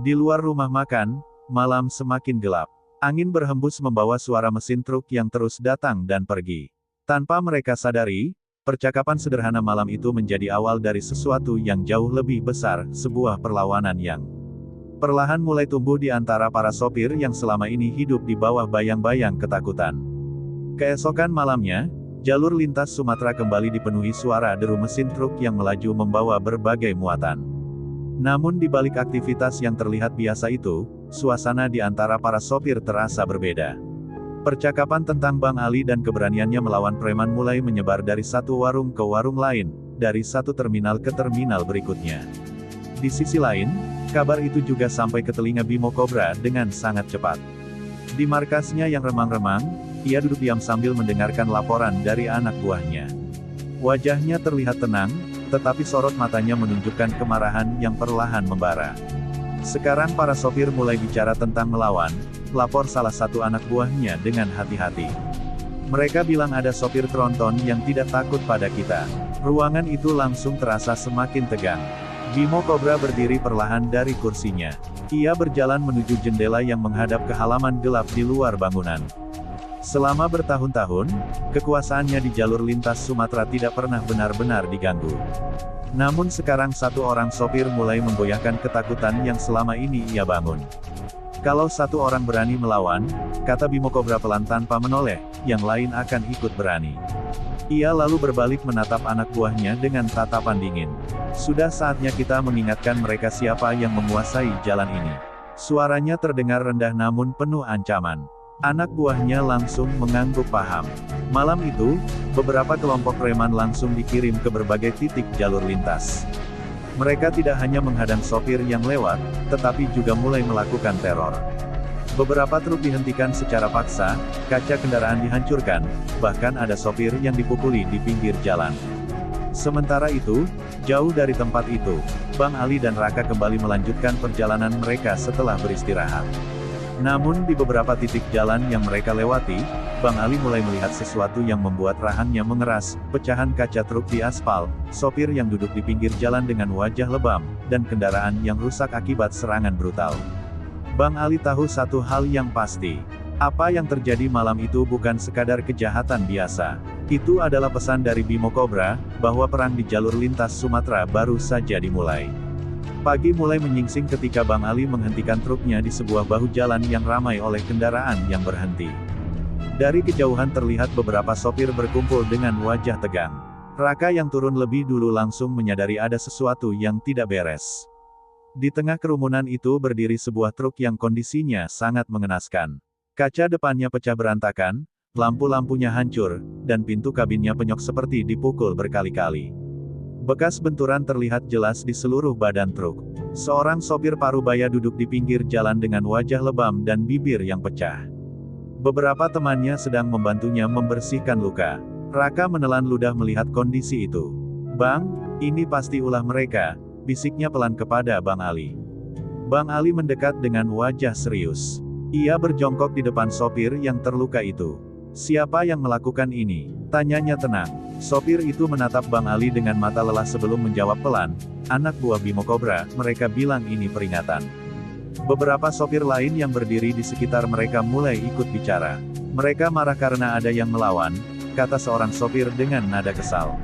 Di luar rumah makan, malam semakin gelap. Angin berhembus membawa suara mesin truk yang terus datang dan pergi. Tanpa mereka sadari, percakapan sederhana malam itu menjadi awal dari sesuatu yang jauh lebih besar, sebuah perlawanan yang perlahan mulai tumbuh di antara para sopir yang selama ini hidup di bawah bayang-bayang ketakutan. Keesokan malamnya, jalur lintas Sumatera kembali dipenuhi suara deru mesin truk yang melaju membawa berbagai muatan. Namun di balik aktivitas yang terlihat biasa itu, suasana di antara para sopir terasa berbeda. Percakapan tentang Bang Ali dan keberaniannya melawan preman mulai menyebar dari satu warung ke warung lain, dari satu terminal ke terminal berikutnya. Di sisi lain, kabar itu juga sampai ke telinga Bimo Cobra dengan sangat cepat. Di markasnya yang remang-remang, ia duduk diam sambil mendengarkan laporan dari anak buahnya. Wajahnya terlihat tenang, tetapi sorot matanya menunjukkan kemarahan yang perlahan membara. Sekarang para sopir mulai bicara tentang melawan, lapor salah satu anak buahnya dengan hati-hati. Mereka bilang ada sopir tronton yang tidak takut pada kita. Ruangan itu langsung terasa semakin tegang. Bimo Cobra berdiri perlahan dari kursinya. Ia berjalan menuju jendela yang menghadap ke halaman gelap di luar bangunan. Selama bertahun-tahun, kekuasaannya di jalur lintas Sumatera tidak pernah benar-benar diganggu. Namun sekarang satu orang sopir mulai memgoyahkan ketakutan yang selama ini ia bangun. Kalau satu orang berani melawan, kata Bimo Cobra pelan tanpa menoleh, yang lain akan ikut berani. Ia lalu berbalik menatap anak buahnya dengan tatapan dingin. Sudah saatnya kita mengingatkan mereka siapa yang menguasai jalan ini. Suaranya terdengar rendah namun penuh ancaman. Anak buahnya langsung mengangguk paham. Malam itu, beberapa kelompok preman langsung dikirim ke berbagai titik jalur lintas. Mereka tidak hanya menghadang sopir yang lewat, tetapi juga mulai melakukan teror. Beberapa truk dihentikan secara paksa, kaca kendaraan dihancurkan, bahkan ada sopir yang dipukuli di pinggir jalan. Sementara itu, jauh dari tempat itu, Bang Ali dan Raka kembali melanjutkan perjalanan mereka setelah beristirahat. Namun di beberapa titik jalan yang mereka lewati, Bang Ali mulai melihat sesuatu yang membuat rahangnya mengeras, pecahan kaca truk di aspal, sopir yang duduk di pinggir jalan dengan wajah lebam, dan kendaraan yang rusak akibat serangan brutal. Bang Ali tahu satu hal yang pasti. Apa yang terjadi malam itu bukan sekadar kejahatan biasa. Itu adalah pesan dari Bimo Cobra, bahwa perang di jalur lintas Sumatera baru saja dimulai. Pagi mulai menyingsing ketika Bang Ali menghentikan truknya di sebuah bahu jalan yang ramai oleh kendaraan yang berhenti. Dari kejauhan terlihat beberapa sopir berkumpul dengan wajah tegang. Raka yang turun lebih dulu langsung menyadari ada sesuatu yang tidak beres. Di tengah kerumunan itu berdiri sebuah truk yang kondisinya sangat mengenaskan. Kaca depannya pecah berantakan, lampu-lampunya hancur, dan pintu kabinnya penyok seperti dipukul berkali-kali. Bekas benturan terlihat jelas di seluruh badan truk. Seorang sopir parubaya duduk di pinggir jalan dengan wajah lebam dan bibir yang pecah. Beberapa temannya sedang membantunya membersihkan luka. Raka menelan ludah melihat kondisi itu. "Bang, ini pasti ulah mereka," bisiknya pelan kepada Bang Ali. Bang Ali mendekat dengan wajah serius. Ia berjongkok di depan sopir yang terluka itu. "Siapa yang melakukan ini?" tanyanya tenang. Sopir itu menatap Bang Ali dengan mata lelah sebelum menjawab pelan, "Anak buah Bimo Cobra, mereka bilang ini peringatan." Beberapa sopir lain yang berdiri di sekitar mereka mulai ikut bicara. "Mereka marah karena ada yang melawan," kata seorang sopir dengan nada kesal.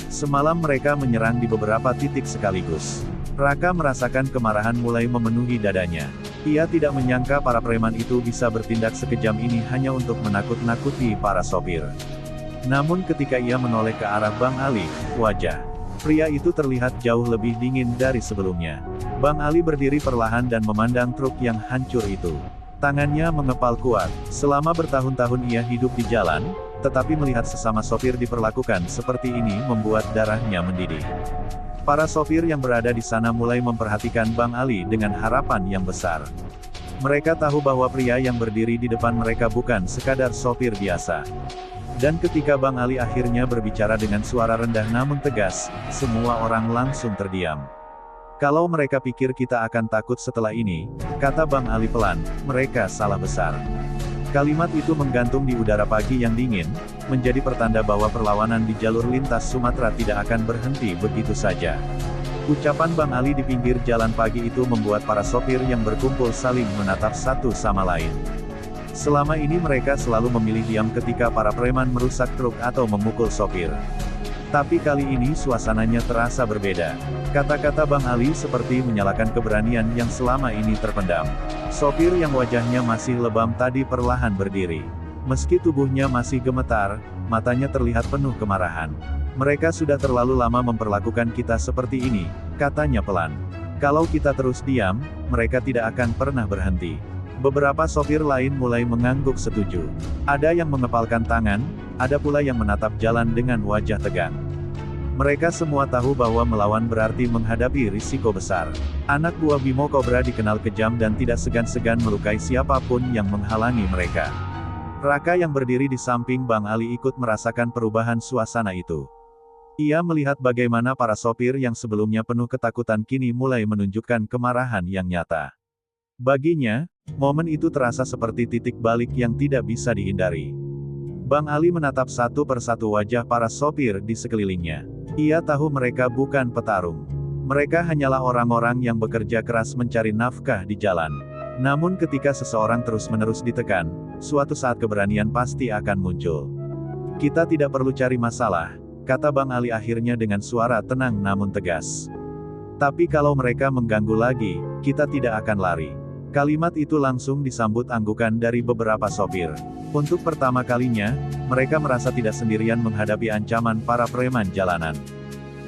"Semalam mereka menyerang di beberapa titik sekaligus." Raka merasakan kemarahan mulai memenuhi dadanya. Ia tidak menyangka para preman itu bisa bertindak sekejam ini hanya untuk menakut-nakuti para sopir. Namun ketika ia menoleh ke arah Bang Ali, wajah pria itu terlihat jauh lebih dingin dari sebelumnya. Bang Ali berdiri perlahan dan memandang truk yang hancur itu. Tangannya mengepal kuat. Selama bertahun-tahun ia hidup di jalan, tetapi melihat sesama sopir diperlakukan seperti ini membuat darahnya mendidih. Para sopir yang berada di sana mulai memperhatikan Bang Ali dengan harapan yang besar. Mereka tahu bahwa pria yang berdiri di depan mereka bukan sekadar sopir biasa. Dan ketika Bang Ali akhirnya berbicara dengan suara rendah namun tegas, semua orang langsung terdiam. Kalau mereka pikir kita akan takut setelah ini, kata Bang Ali pelan, mereka salah besar. Kalimat itu menggantung di udara pagi yang dingin, menjadi pertanda bahwa perlawanan di jalur lintas Sumatera tidak akan berhenti begitu saja. Ucapan Bang Ali di pinggir jalan pagi itu membuat para sopir yang berkumpul saling menatap satu sama lain. Selama ini mereka selalu memilih diam ketika para preman merusak truk atau memukul sopir. Tapi kali ini suasananya terasa berbeda. Kata-kata Bang Ali seperti menyalakan keberanian yang selama ini terpendam. Sopir yang wajahnya masih lebam tadi perlahan berdiri. Meski tubuhnya masih gemetar, matanya terlihat penuh kemarahan. Mereka sudah terlalu lama memperlakukan kita seperti ini, katanya pelan. Kalau kita terus diam, mereka tidak akan pernah berhenti. Beberapa sopir lain mulai mengangguk setuju. Ada yang mengepalkan tangan, ada pula yang menatap jalan dengan wajah tegang. Mereka semua tahu bahwa melawan berarti menghadapi risiko besar. Anak buah Bimo Cobra dikenal kejam dan tidak segan-segan melukai siapapun yang menghalangi mereka. Raka yang berdiri di samping Bang Ali ikut merasakan perubahan suasana itu. Ia melihat bagaimana para sopir yang sebelumnya penuh ketakutan kini mulai menunjukkan kemarahan yang nyata. Baginya, momen itu terasa seperti titik balik yang tidak bisa dihindari. Bang Ali menatap satu persatu wajah para sopir di sekelilingnya. Ia tahu mereka bukan petarung. Mereka hanyalah orang-orang yang bekerja keras mencari nafkah di jalan. Namun ketika seseorang terus-menerus ditekan, suatu saat keberanian pasti akan muncul. Kita tidak perlu cari masalah, kata Bang Ali akhirnya dengan suara tenang namun tegas. Tapi kalau mereka mengganggu lagi, kita tidak akan lari. Kalimat itu langsung disambut anggukan dari beberapa sopir. Untuk pertama kalinya, mereka merasa tidak sendirian menghadapi ancaman para preman jalanan.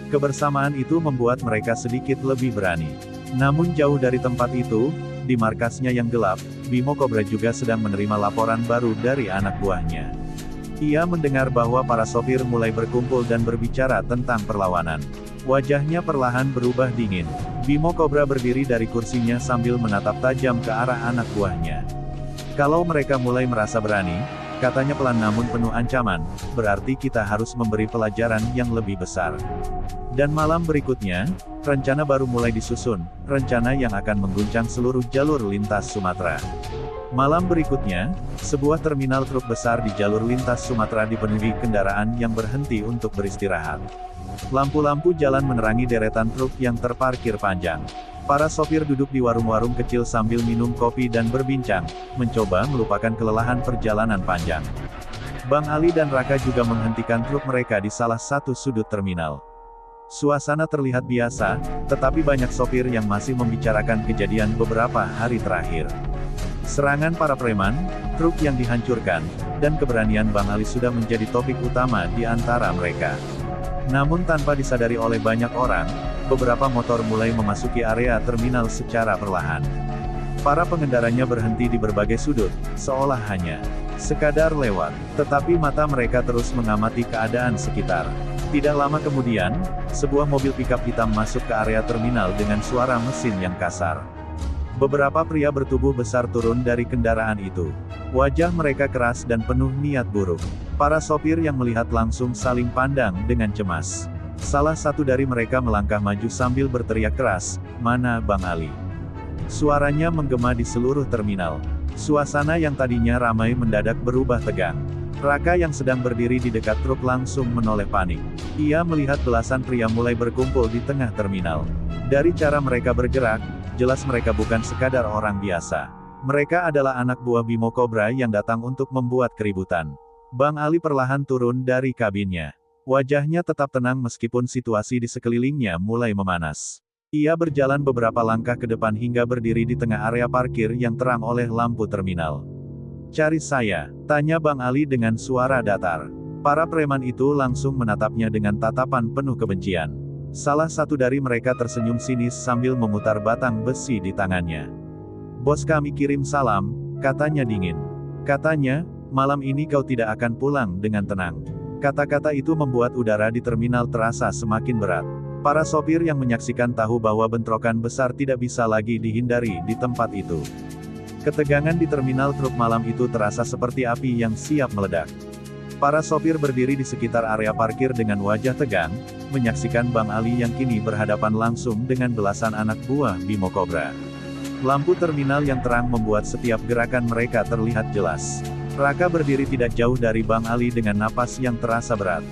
Kebersamaan itu membuat mereka sedikit lebih berani. Namun jauh dari tempat itu, di markasnya yang gelap, Bimo Cobra juga sedang menerima laporan baru dari anak buahnya. Ia mendengar bahwa para sopir mulai berkumpul dan berbicara tentang perlawanan. Wajahnya perlahan berubah dingin. Bimo Cobra berdiri dari kursinya sambil menatap tajam ke arah anak buahnya. Kalau mereka mulai merasa berani, katanya pelan namun penuh ancaman, berarti kita harus memberi pelajaran yang lebih besar. Dan malam berikutnya, rencana baru mulai disusun, rencana yang akan mengguncang seluruh jalur lintas Sumatera. Malam berikutnya, sebuah terminal truk besar di jalur lintas Sumatera dipenuhi kendaraan yang berhenti untuk beristirahat. Lampu-lampu jalan menerangi deretan truk yang terparkir panjang. Para sopir duduk di warung-warung kecil sambil minum kopi dan berbincang, mencoba melupakan kelelahan perjalanan panjang. Bang Ali dan Raka juga menghentikan truk mereka di salah satu sudut terminal. Suasana terlihat biasa, tetapi banyak sopir yang masih membicarakan kejadian beberapa hari terakhir. Serangan para preman, truk yang dihancurkan, dan keberanian Bang Ali sudah menjadi topik utama di antara mereka. Namun tanpa disadari oleh banyak orang, beberapa motor mulai memasuki area terminal secara perlahan. Para pengendaranya berhenti di berbagai sudut, seolah hanya sekadar lewat, tetapi mata mereka terus mengamati keadaan sekitar. Tidak lama kemudian, sebuah mobil pikap hitam masuk ke area terminal dengan suara mesin yang kasar. Beberapa pria bertubuh besar turun dari kendaraan itu. Wajah mereka keras dan penuh niat buruk. Para sopir yang melihat langsung saling pandang dengan cemas. Salah satu dari mereka melangkah maju sambil berteriak keras, "Mana Bang Ali?" Suaranya menggema di seluruh terminal. Suasana yang tadinya ramai mendadak berubah tegang. Raka yang sedang berdiri di dekat truk langsung menoleh panik. Ia melihat belasan pria mulai berkumpul di tengah terminal. Dari cara mereka bergerak, jelas mereka bukan sekadar orang biasa. Mereka adalah anak buah Bimo Cobra yang datang untuk membuat keributan. Bang Ali perlahan turun dari kabinnya. Wajahnya tetap tenang meskipun situasi di sekelilingnya mulai memanas. Ia berjalan beberapa langkah ke depan hingga berdiri di tengah area parkir yang terang oleh lampu terminal. "Cari saya?" tanya Bang Ali dengan suara datar. Para preman itu langsung menatapnya dengan tatapan penuh kebencian. Salah satu dari mereka tersenyum sinis sambil memutar batang besi di tangannya. "Bos kami kirim salam," katanya dingin. Katanya, "Malam ini kau tidak akan pulang dengan tenang." Kata-kata itu membuat udara di terminal terasa semakin berat. Para sopir yang menyaksikan tahu bahwa bentrokan besar tidak bisa lagi dihindari di tempat itu. Ketegangan di terminal truk malam itu terasa seperti api yang siap meledak. Para sopir berdiri di sekitar area parkir dengan wajah tegang, menyaksikan Bang Ali yang kini berhadapan langsung dengan belasan anak buah Bimo Cobra. Lampu terminal yang terang membuat setiap gerakan mereka terlihat jelas. Raka berdiri tidak jauh dari Bang Ali dengan napas yang terasa berat.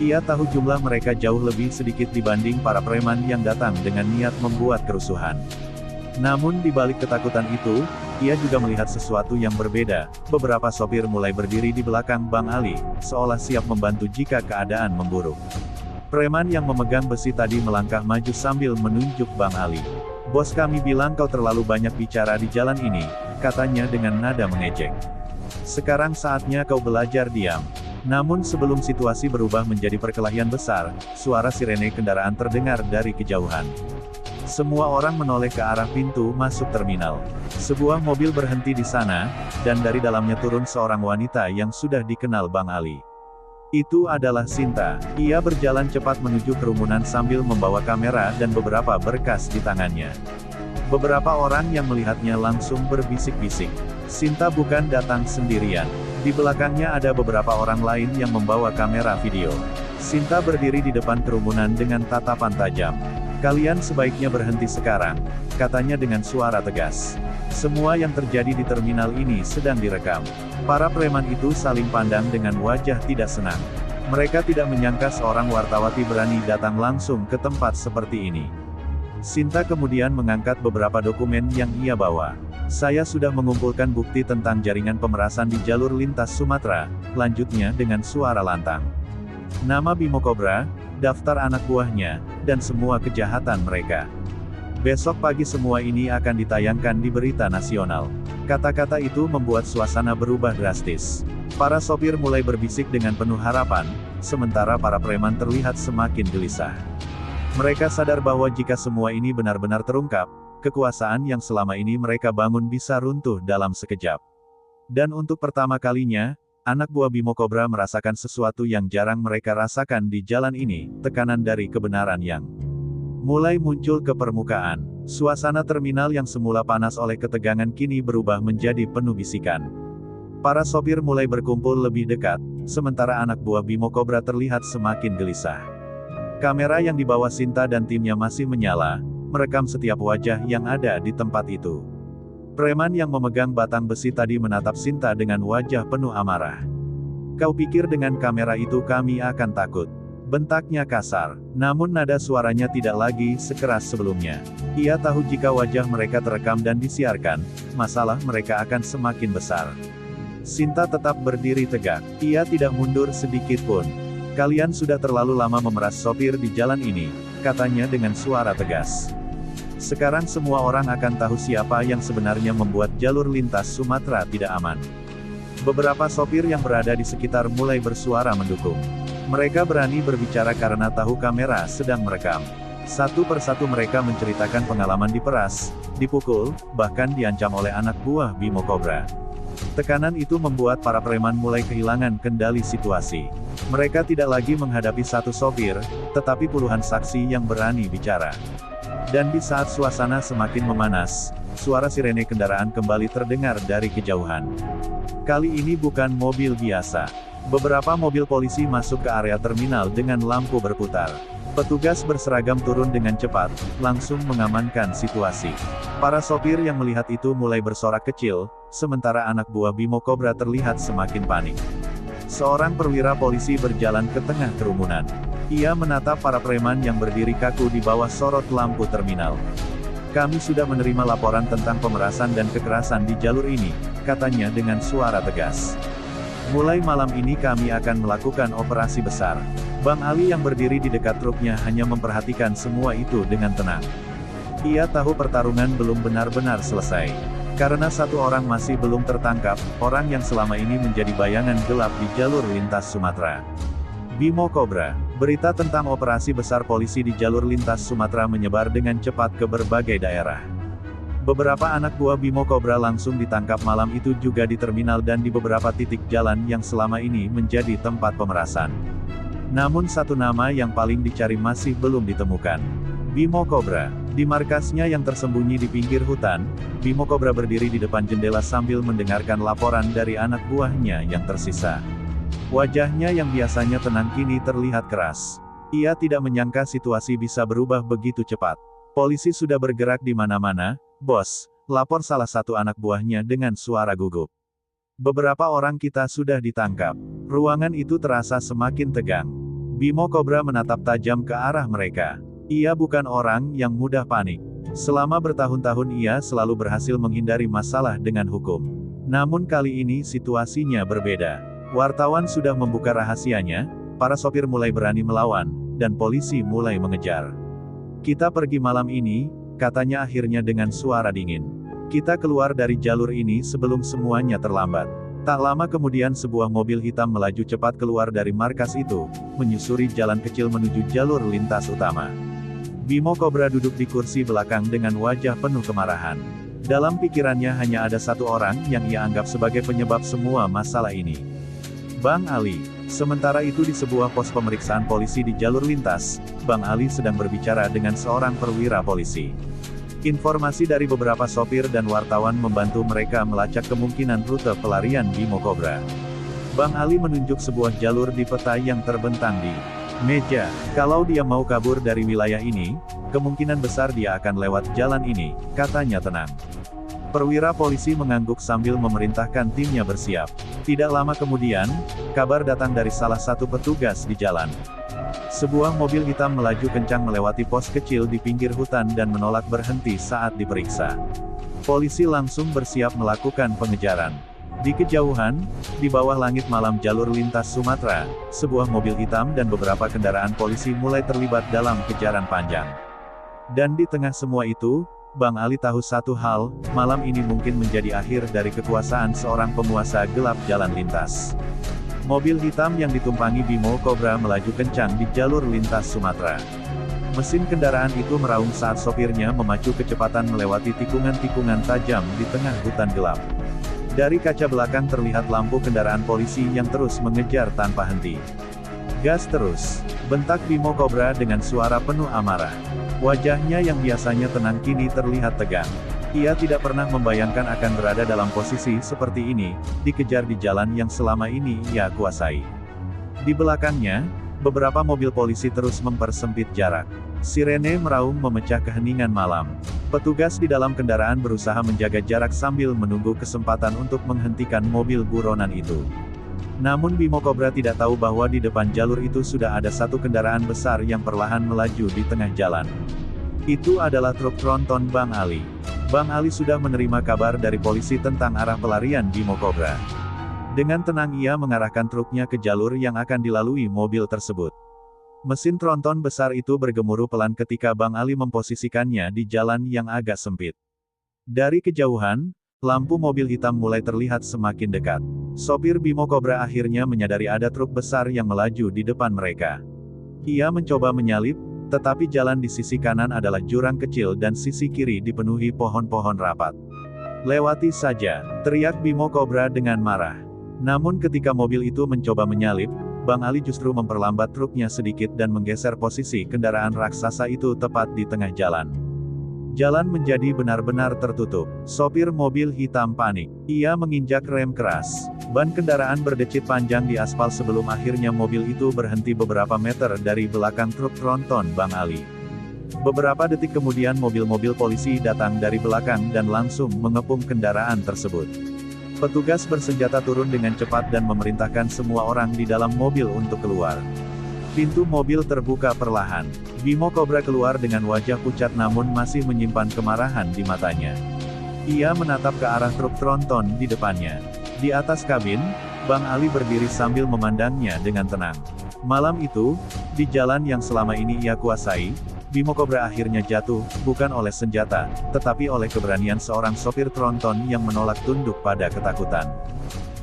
Ia tahu jumlah mereka jauh lebih sedikit dibanding para preman yang datang dengan niat membuat kerusuhan. Namun di balik ketakutan itu, ia juga melihat sesuatu yang berbeda. Beberapa sopir mulai berdiri di belakang Bang Ali, seolah siap membantu jika keadaan memburuk. Preman yang memegang besi tadi melangkah maju sambil menunjuk Bang Ali. "Bos kami bilang kau terlalu banyak bicara di jalan ini," katanya dengan nada mengejek. "Sekarang saatnya kau belajar diam." Namun sebelum situasi berubah menjadi perkelahian besar, suara sirene kendaraan terdengar dari kejauhan. Semua orang menoleh ke arah pintu masuk terminal. Sebuah mobil berhenti di sana, dan dari dalamnya turun seorang wanita yang sudah dikenal Bang Ali. Itu adalah Sinta. Ia berjalan cepat menuju kerumunan sambil membawa kamera dan beberapa berkas di tangannya. Beberapa orang yang melihatnya langsung berbisik-bisik. Sinta bukan datang sendirian. Di belakangnya ada beberapa orang lain yang membawa kamera video. Sinta berdiri di depan kerumunan dengan tatapan tajam. "Kalian sebaiknya berhenti sekarang," katanya dengan suara tegas. Semua yang terjadi di terminal ini sedang direkam. Para preman itu saling pandang dengan wajah tidak senang. Mereka tidak menyangka seorang wartawati berani datang langsung ke tempat seperti ini. Sinta kemudian mengangkat beberapa dokumen yang ia bawa. "Saya sudah mengumpulkan bukti tentang jaringan pemerasan di jalur lintas Sumatera," lanjutnya dengan suara lantang. "Nama Bimo Cobra, daftar anak buahnya, dan semua kejahatan mereka. Besok pagi semua ini akan ditayangkan di berita nasional." Kata-kata itu membuat suasana berubah drastis. Para sopir mulai berbisik dengan penuh harapan, sementara para preman terlihat semakin gelisah. Mereka sadar bahwa jika semua ini benar-benar terungkap, kekuasaan yang selama ini mereka bangun bisa runtuh dalam sekejap. Dan untuk pertama kalinya, anak buah Bimo Cobra merasakan sesuatu yang jarang mereka rasakan di jalan ini, tekanan dari kebenaran yang mulai muncul ke permukaan. Suasana terminal yang semula panas oleh ketegangan kini berubah menjadi penuh bisikan. Para sopir mulai berkumpul lebih dekat, sementara anak buah Bimo Cobra terlihat semakin gelisah. Kamera yang dibawa Sinta dan timnya masih menyala, merekam setiap wajah yang ada di tempat itu. Preman yang memegang batang besi tadi menatap Sinta dengan wajah penuh amarah. "Kau pikir dengan kamera itu kami akan takut?" bentaknya kasar. Namun nada suaranya tidak lagi sekeras sebelumnya. Ia tahu jika wajah mereka terekam dan disiarkan, masalah mereka akan semakin besar. Sinta tetap berdiri tegak. Ia tidak mundur sedikit pun. "Kalian sudah terlalu lama memeras sopir di jalan ini," katanya dengan suara tegas. "Sekarang semua orang akan tahu siapa yang sebenarnya membuat jalur lintas Sumatera tidak aman." Beberapa sopir yang berada di sekitar mulai bersuara mendukung. Mereka berani berbicara karena tahu kamera sedang merekam. Satu persatu mereka menceritakan pengalaman diperas, dipukul, bahkan diancam oleh anak buah Bimo Cobra. Tekanan itu membuat para preman mulai kehilangan kendali situasi. Mereka tidak lagi menghadapi satu sopir, tetapi puluhan saksi yang berani bicara. Dan di saat suasana semakin memanas, suara sirene kendaraan kembali terdengar dari kejauhan. Kali ini bukan mobil biasa. Beberapa mobil polisi masuk ke area terminal dengan lampu berputar. Petugas berseragam turun dengan cepat, langsung mengamankan situasi. Para sopir yang melihat itu mulai bersorak kecil, sementara anak buah Bimo Cobra terlihat semakin panik. Seorang perwira polisi berjalan ke tengah kerumunan. Ia menatap para preman yang berdiri kaku di bawah sorot lampu terminal. "Kami sudah menerima laporan tentang pemerasan dan kekerasan di jalur ini," katanya dengan suara tegas. "Mulai malam ini kami akan melakukan operasi besar." Bang Ali yang berdiri di dekat truknya hanya memperhatikan semua itu dengan tenang. Ia tahu pertarungan belum benar-benar selesai. Karena satu orang masih belum tertangkap, orang yang selama ini menjadi bayangan gelap di jalur lintas Sumatera. Bimo Cobra. Berita tentang operasi besar polisi di jalur lintas Sumatera menyebar dengan cepat ke berbagai daerah. Beberapa anak buah Bimo Cobra langsung ditangkap malam itu juga di terminal dan di beberapa titik jalan yang selama ini menjadi tempat pemerasan. Namun satu nama yang paling dicari masih belum ditemukan. Bimo Cobra. Di markasnya yang tersembunyi di pinggir hutan, Bimo Cobra berdiri di depan jendela sambil mendengarkan laporan dari anak buahnya yang tersisa. Wajahnya yang biasanya tenang kini terlihat keras. Ia tidak menyangka situasi bisa berubah begitu cepat. Polisi sudah bergerak di mana-mana, bos, lapor salah satu anak buahnya dengan suara gugup. Beberapa orang kita sudah ditangkap. Ruangan itu terasa semakin tegang. Bimo Cobra menatap tajam ke arah mereka. Ia bukan orang yang mudah panik. Selama bertahun-tahun ia selalu berhasil menghindari masalah dengan hukum. Namun kali ini situasinya berbeda. Wartawan sudah membuka rahasianya, para sopir mulai berani melawan, dan polisi mulai mengejar. Kita pergi malam ini, katanya akhirnya dengan suara dingin. Kita keluar dari jalur ini sebelum semuanya terlambat. Tak lama kemudian sebuah mobil hitam melaju cepat keluar dari markas itu, menyusuri jalan kecil menuju jalur lintas utama. Bimo Cobra duduk di kursi belakang dengan wajah penuh kemarahan. Dalam pikirannya hanya ada satu orang yang ia anggap sebagai penyebab semua masalah ini. Bang Ali. Sementara itu di sebuah pos pemeriksaan polisi di jalur lintas, Bang Ali sedang berbicara dengan seorang perwira polisi. Informasi dari beberapa sopir dan wartawan membantu mereka melacak kemungkinan rute pelarian Bimo Cobra. Bang Ali menunjuk sebuah jalur di peta yang terbentang di meja. Kalau dia mau kabur dari wilayah ini, kemungkinan besar dia akan lewat jalan ini, katanya tenang. Perwira polisi mengangguk sambil memerintahkan timnya bersiap. Tidak lama kemudian, kabar datang dari salah satu petugas di jalan. Sebuah mobil hitam melaju kencang melewati pos kecil di pinggir hutan dan menolak berhenti saat diperiksa. Polisi langsung bersiap melakukan pengejaran. Di kejauhan, di bawah langit malam jalur lintas Sumatera, sebuah mobil hitam dan beberapa kendaraan polisi mulai terlibat dalam kejaran panjang. Dan di tengah semua itu, Bang Ali tahu satu hal, malam ini mungkin menjadi akhir dari kekuasaan seorang penguasa gelap jalan lintas. Mobil hitam yang ditumpangi Bimo Cobra melaju kencang di jalur lintas Sumatera. Mesin kendaraan itu meraung saat sopirnya memacu kecepatan melewati tikungan-tikungan tajam di tengah hutan gelap. Dari kaca belakang terlihat lampu kendaraan polisi yang terus mengejar tanpa henti. Gas terus, bentak Bimo Cobra dengan suara penuh amarah. Wajahnya yang biasanya tenang kini terlihat tegang. Ia tidak pernah membayangkan akan berada dalam posisi seperti ini, dikejar di jalan yang selama ini ia kuasai. Di belakangnya, beberapa mobil polisi terus mempersempit jarak. Sirene meraung memecah keheningan malam. Petugas di dalam kendaraan berusaha menjaga jarak sambil menunggu kesempatan untuk menghentikan mobil buronan itu. Namun Bimo Cobra tidak tahu bahwa di depan jalur itu sudah ada satu kendaraan besar yang perlahan melaju di tengah jalan. Itu adalah truk tronton Bang Ali. Bang Ali sudah menerima kabar dari polisi tentang arah pelarian Bimo Cobra. Dengan tenang ia mengarahkan truknya ke jalur yang akan dilalui mobil tersebut. Mesin tronton besar itu bergemuruh pelan ketika Bang Ali memposisikannya di jalan yang agak sempit. Dari kejauhan, lampu mobil hitam mulai terlihat semakin dekat. Sopir Bimo Cobra akhirnya menyadari ada truk besar yang melaju di depan mereka. Ia mencoba menyalip, tetapi jalan di sisi kanan adalah jurang kecil dan sisi kiri dipenuhi pohon-pohon rapat. Lewati saja, teriak Bimo Cobra dengan marah. Namun ketika mobil itu mencoba menyalip, Bang Ali justru memperlambat truknya sedikit dan menggeser posisi kendaraan raksasa itu tepat di tengah jalan. Jalan menjadi benar-benar tertutup. Sopir mobil hitam panik. Ia menginjak rem keras. Ban kendaraan berdecit panjang di aspal sebelum akhirnya mobil itu berhenti beberapa meter dari belakang truk tronton Bang Ali. Beberapa detik kemudian mobil-mobil polisi datang dari belakang dan langsung mengepung kendaraan tersebut. Petugas bersenjata turun dengan cepat dan memerintahkan semua orang di dalam mobil untuk keluar. Pintu mobil terbuka perlahan. Bimo Cobra keluar dengan wajah pucat namun masih menyimpan kemarahan di matanya. Ia menatap ke arah truk tronton di depannya. Di atas kabin, Bang Ali berdiri sambil memandangnya dengan tenang. Malam itu, di jalan yang selama ini ia kuasai, Bimo Cobra akhirnya jatuh, bukan oleh senjata, tetapi oleh keberanian seorang sopir tronton yang menolak tunduk pada ketakutan.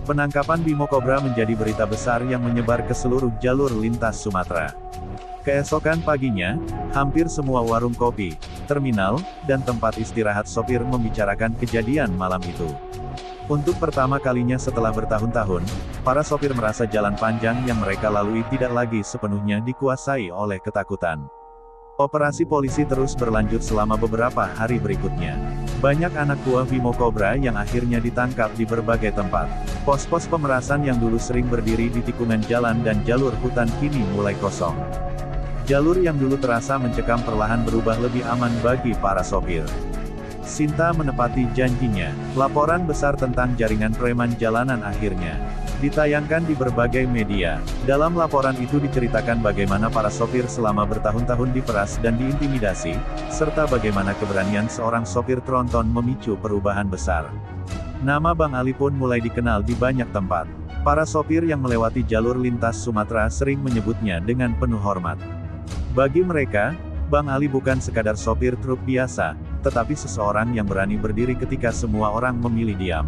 Penangkapan Bimo Cobra menjadi berita besar yang menyebar ke seluruh jalur lintas Sumatera. Keesokan paginya, hampir semua warung kopi, terminal, dan tempat istirahat sopir membicarakan kejadian malam itu. Untuk pertama kalinya setelah bertahun-tahun, para sopir merasa jalan panjang yang mereka lalui tidak lagi sepenuhnya dikuasai oleh ketakutan. Operasi polisi terus berlanjut selama beberapa hari berikutnya. Banyak anak buah Bimo Cobra yang akhirnya ditangkap di berbagai tempat. Pos-pos pemerasan yang dulu sering berdiri di tikungan jalan dan jalur hutan kini mulai kosong. Jalur yang dulu terasa mencekam perlahan berubah lebih aman bagi para sopir. Sinta menepati janjinya. Laporan besar tentang jaringan preman jalanan akhirnya ditayangkan di berbagai media. Dalam laporan itu diceritakan bagaimana para sopir selama bertahun-tahun diperas dan diintimidasi, serta bagaimana keberanian seorang sopir tronton memicu perubahan besar. Nama Bang Ali pun mulai dikenal di banyak tempat. Para sopir yang melewati jalur lintas Sumatera sering menyebutnya dengan penuh hormat. Bagi mereka, Bang Ali bukan sekadar sopir truk biasa, tetapi seseorang yang berani berdiri ketika semua orang memilih diam.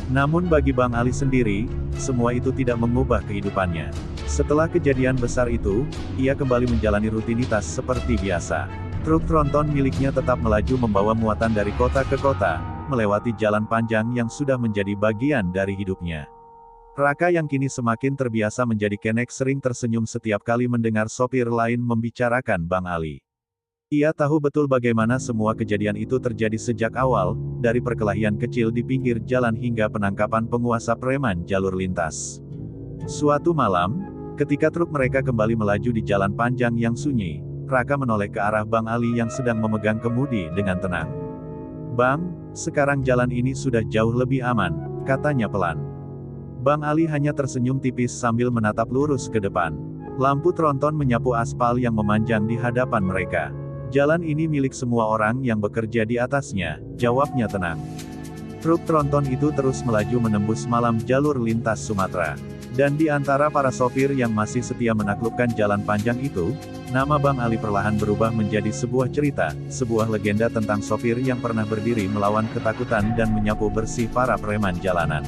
Namun bagi Bang Ali sendiri, semua itu tidak mengubah kehidupannya. Setelah kejadian besar itu, ia kembali menjalani rutinitas seperti biasa. Truk tronton miliknya tetap melaju membawa muatan dari kota ke kota, melewati jalan panjang yang sudah menjadi bagian dari hidupnya. Raka yang kini semakin terbiasa menjadi kenek sering tersenyum setiap kali mendengar sopir lain membicarakan Bang Ali. Ia tahu betul bagaimana semua kejadian itu terjadi sejak awal, dari perkelahian kecil di pinggir jalan hingga penangkapan penguasa preman jalur lintas. Suatu malam, ketika truk mereka kembali melaju di jalan panjang yang sunyi, Raka menoleh ke arah Bang Ali yang sedang memegang kemudi dengan tenang. "Bang, sekarang jalan ini sudah jauh lebih aman," katanya pelan. Bang Ali hanya tersenyum tipis sambil menatap lurus ke depan. Lampu tronton menyapu aspal yang memanjang di hadapan mereka. "Jalan ini milik semua orang yang bekerja di atasnya," jawabnya tenang. Truk tronton itu terus melaju menembus malam jalur lintas Sumatera. Dan di antara para sopir yang masih setia menaklukkan jalan panjang itu, nama Bang Ali perlahan berubah menjadi sebuah cerita, sebuah legenda tentang sopir yang pernah berdiri melawan ketakutan dan menyapu bersih para preman jalanan.